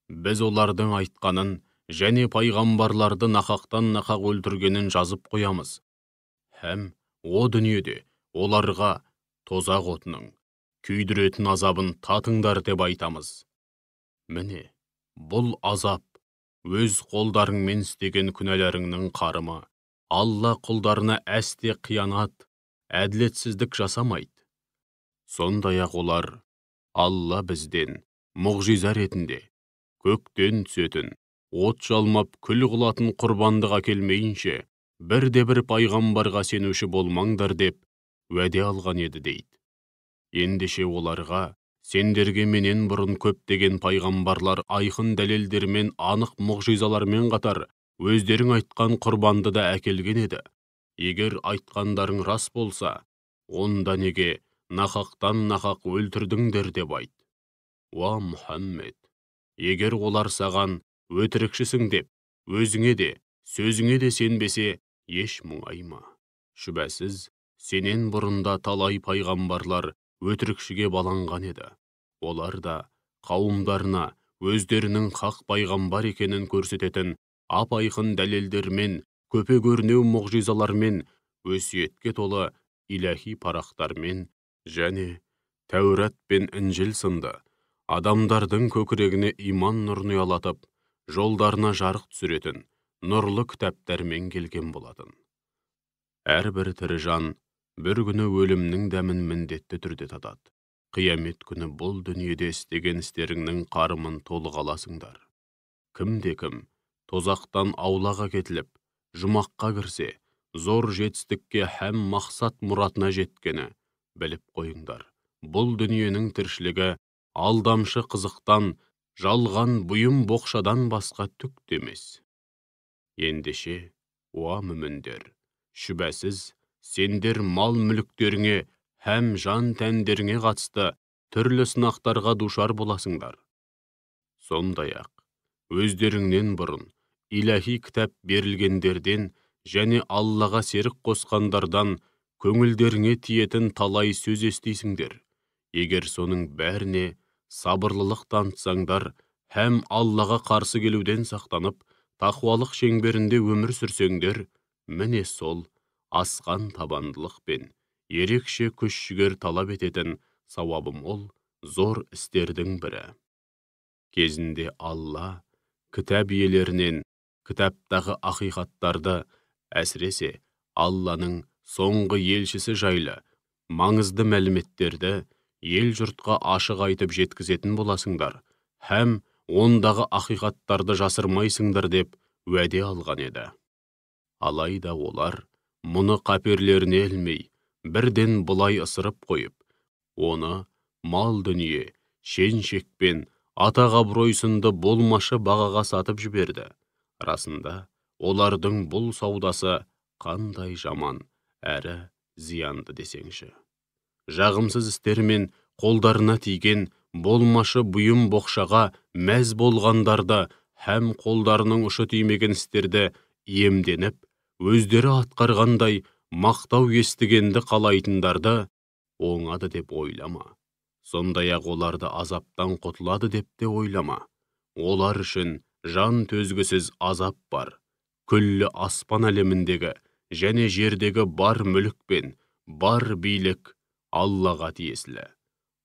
Біз олардың айтқанын және пайғамбарларды нақақтан нақақ өлтіргенін жазып қоямыз. Һәм о дүниеде оларға тозақ отының күйдіретін азабын татыңдар деп айтамыз. Міне, бұл азап өз қолдарыңмен істеген күнәларыңның қарымы. Алла құлдарына әсте қиянат, әділетсіздік жасамайды. Сондай-ақ олар Алла бізден мұғжиза ретінде көктен түсетін, от жалмап күл қылатын құрбандық әкелмейінше, бірде-бір пайғамбарға сенуші болмаңдар деп уәде алған еді дейді. Ендеше оларға сендерге менен бұрын көптеген пайғамбарлар айқын дәлелдермен, анық мұғжизалармен қатар өздерің айтқан құрбанды да әкелген еді. Егер айтқандарың рас болса, онда неге нақақтан нақақ өлтірдіңдер деп айт. Уа Мұхаммед, егер олар саған өтірікшісің деп, өзіңе де, сөзіңе де сенбесе, еш мұңайма. Шүбәсіз, сенен бұрында талай пайғамбарлар өтірікшіге баланған еді. Олар да қауымдарына өздерінің хақ пайғамбар екенін көрсететін ап-айқын дәлелдермен, көпе-көрнеу мұғжизалармен, өсиетке толы иләһи парақтармен және Тәурат пен Інжіл сынды адамдардың көкірегіне иман нұрын ұялатып, жолдарына жарық түсіретін нұрлы кітаптармен келген болатын. Әрбір тірі жан бір күні өлімнің дәмін міндетті түрде татады. Қиямет күні бұл дүниеде істеген істеріңнің қарымын толық аласыңдар. Кім тозақтан аулаға кетіліп, жұмаққа кірсе, зор жетістікке һәм мақсат мұратына жеткені біліп қойыңдар. Бұл дүниенің тіршілігі алдамшы қызықтан, жалған бұйым боқшадан басқа түк демес. Ендеше, уа мүміндер, шүбәсіз, сендер мал мүліктеріңе һәм жан тәндеріңе қатысты түрлі сынақтарға душар боласыңдар. Сондай-ақ, өздеріңнен бұрын иләһи кітап берілгендерден және Аллаға серік қосқандардан көңілдеріңе тиетін талай сөз естисіңдер. Егер соның бәріне сабырлылық танытсаңдар һәм Аллаға қарсы келуден сақтанып, тақуалық шеңберінде өмір сүрсеңдер, міне сол асқан табандылық пен ерекше күш-жігер талап ететін сауабы мол зор істердің бірі. Кезінде Алла кітап иелерінен кітаптағы ақиқаттарды, әсіресе Алланың соңғы елшісі жайлы маңызды мәліметтерді ел жұртқа ашық айтып жеткізетін боласыңдар, һәм ондағы ақиқаттарды жасырмайсыңдар деп уәде алған еді. Алайда олар мұны қаперлеріне ілмей, бірден бұлай ысырып қойып, оны мал дүние, шен-шек пен атақ-абырой сынды болмашы бағаға сатып жіберді. Расында, олардың бұл саудасы қандай жаман әрі зиянды десеңші. Жағымсыз істермен қолдарына тиген болмашы бұйым боқшаға мәз болғандарды һәм қолдарының ұшы тимеген істерді иемденіп, өздері атқарғандай мақтау естігенді қалайтындарды оңады деп ойлама. Сондай-ақ оларды азаптан құтылады деп те ойлама. Олар үшін жан төзгісіз азап бар. Күллі аспан әлеміндегі және жердегі бар мүлік пен бар билік Аллаға тиесілі.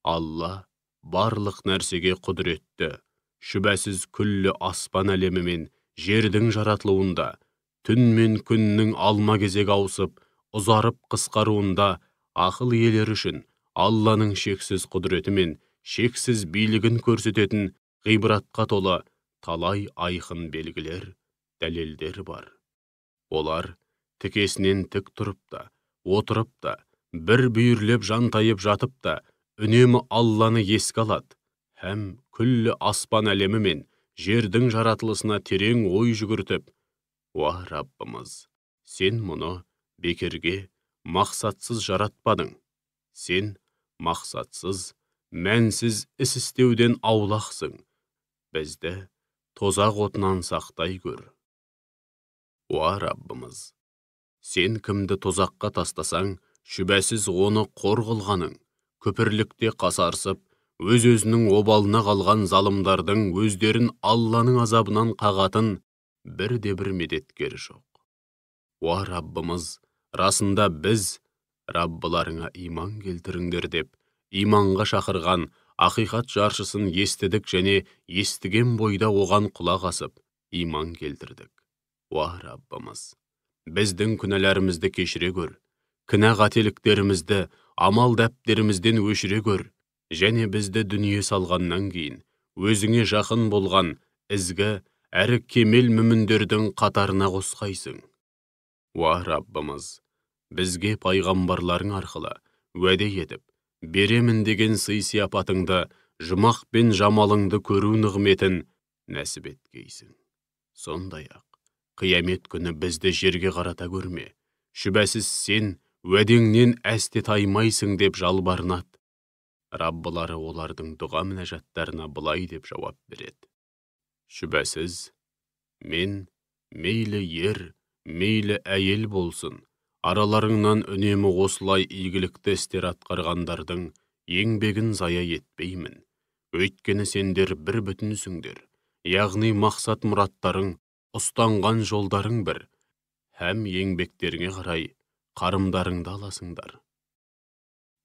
Алла барлық нәрсеге құдіретті. Шүбәсіз күллі аспан әлемі мен жердің жаратылуында, түн мен күннің алма-кезек ауысып, ұзарып қысқаруында ақыл иелері үшін Алланың шексіз құдіреті мен шексіз билігін көрсететін ғибратқа толы талай айқын белгілер, дәлелдер бар. Олар тікесінен тік тұрып та, отырып та, бір бүйірлеп жантайып жатып та, үнемі Алланы еске алады, һәм күллі аспан әлемі мен жердің жаратылысына терең ой жүгіртіп, уа Раббымыз, сен мұны бекерге мақсатсыз жаратпадың. Сен мақсатсыз, мәнсіз іс істеуден аулақсың. Бізді тозақ отынан сақтай көр. Уа Раббымыз, сен кімді тозаққа тастасаң, шүбәсіз оны қор қылғаның, көпірлікте қасарсып, өз-өзінің обалына қалған залымдардың өздерін Алланың азабынан қағатын бірде-бір медеткер жоқ. Уа Раббымыз, расында біз, Раббыларыңа иман келтіріңдер деп, иманға шақырған ақиқат жаршысын естідік және естіген бойда оған құлақ асып, иман келтірдік. Уа Раббымыз, біздің күнәләрімізді кешіре көр, кінә-қателіктерімізді амал дәптерімізден өшіре көр, және бізді дүние салғаннан кейін өзіңе жақын болған ізгі әрі кемел мүміндердің қатарына қосқайсың. Уа Раббымыз, бізге пайғамбарларың арқылы уәде етіп, беремін деген сый-сияпатыңды, жұмақ пен жамалыңды көру нығметін нәсіп еткейсің. Сондай-ақ, қиямет күні бізді жерге қарата көрме. Шүбәсіз сен уәдеңнен әсте таймайсың деп жалбарынады. Раббылары олардың дұға мінәжаттарына былай деп жауап береді. Шүбәсіз, мен мейлі ер, мейлі әйел болсын, араларыңнан үнемі осылай игілікті істер атқарғандардың еңбегін зая етпеймін. Өйткені сендер бір бүтінсіңдер, яғни мақсат мұраттарың, ұстанған жолдарың бір, һәм еңбектеріңе қарай қарымдарыңды аласыңдар.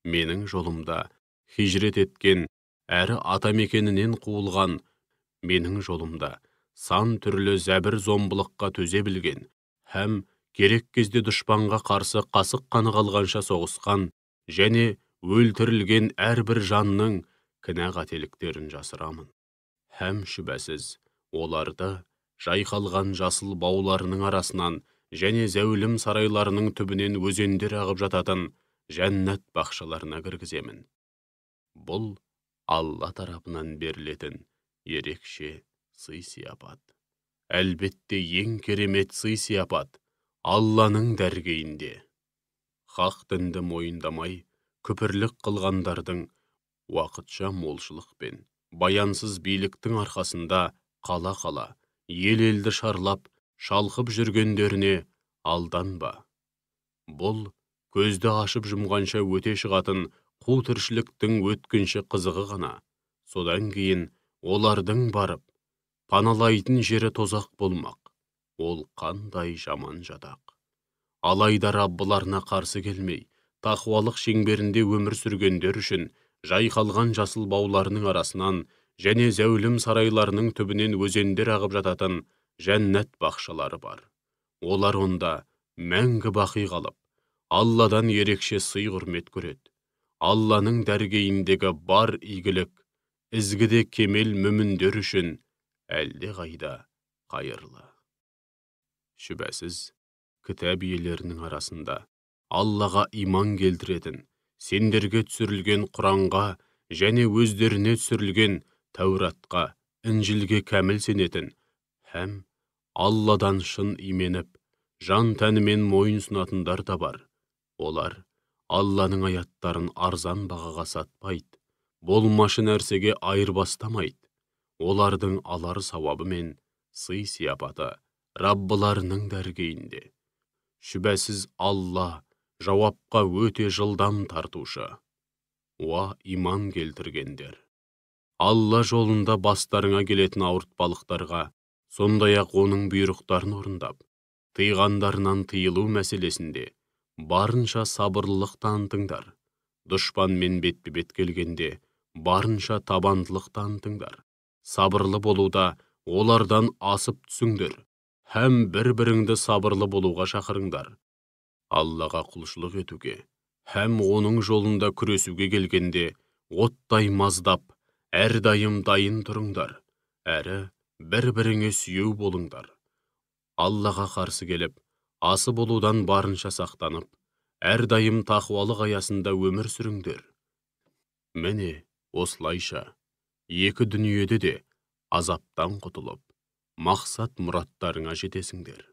Менің жолымда хижрет еткен, әрі атамекенінен қуылған, менің жолымда сан түрлі зәбір зомбылыққа төзе білген, һәм керек кезде дұшпанға қарсы қасық қаны қалғанша соғысқан, және өлтірілген әрбір жанның кінә қателіктерін жасырамын. Һәм шүбәсіз, оларды жайқалған жасыл бауларының арасынан және зәулім сарайларының түбінен өзендер ағып жататын жәннат бақшаларына кіргіземін. Бұл Алла тарапынан берілетін ерекше сый-сияпат. Әлбетте ең керемет сый-сияпат Алланың дәргейінде. Хақ дінді мойындамай, күпірлік қылғандардың уақытша молшылық пен баянсыз биліктің арқасында қала-қала, ел-елді шарлап, шалқып жүргендеріне алданба. Бұл көзді ашып жұмғанша өте шығатын қу тіршіліктің өткінші қызығы ғана. Содан кейін олардың барып паналайтын жері тозақ болмақ. Ол қандай жаман жатақ. Алайда Раббыларына қарсы келмей, тақуалық шеңберінде өмір сүргендер үшін жайқалған жасыл бауларының арасынан және зәулім сарайларының түбінен өзендер ағып жататын жәннат бақшалары бар. Олар онда мәңгі бақи қалып, Алладан ерекше сый-құрмет көреді. Алланың дәргейіндегі бар игілік, ізгіде кемел мүміндер үшін әлде қайда қайырлы. Шүбәсіз, кітап иелерінің арасында Аллаға иман келтіретін, сендерге түсірілген Құранға және өздеріне түсірілген Тәуратқа, Інжілге кәміл сенетін, һәм Алладан шын именіп, жан тәнімен мойын сұнатындар да бар. Олар Алланың аяттарын арзан бағаға сатпайды, болмашы нәрсеге айырбастамайды. Олардың алар сауабы мен сый-сияпаты Раббыларының дәргейінде. Шүбәсіз Алла жауапқа өте жылдам тартушы. Уа иман келтіргендер! Алла жолында бастарыңа келетін ауыртпалықтарға, сондай-ақ оның бұйрықтарын орындап, тыйғандарынан тыйылу мәселесінде барынша сабырлылық танытыңдар. Дұшпанмен бетпе-бет келгенде барынша табандылық танытыңдар. Сабырлы болуда олардан асып түсіңдер, һәм бір-біріңді сабырлы болуға шақырыңдар. Аллаға құлшылық етуге, һәм оның жолында күресуге келгенде оттай маздап, әрдайым дайын тұрыңдар, әрі бір-біріңе сүйеу болыңдар. Аллаға қарсы келіп, асы болудан барынша сақтанып, әрдайым тақуалық аясында өмір сүріңдер. Міне, осылайша, екі дүниеде де азаптан құтылып, мақсат мұраттарыңа жетесіңдер.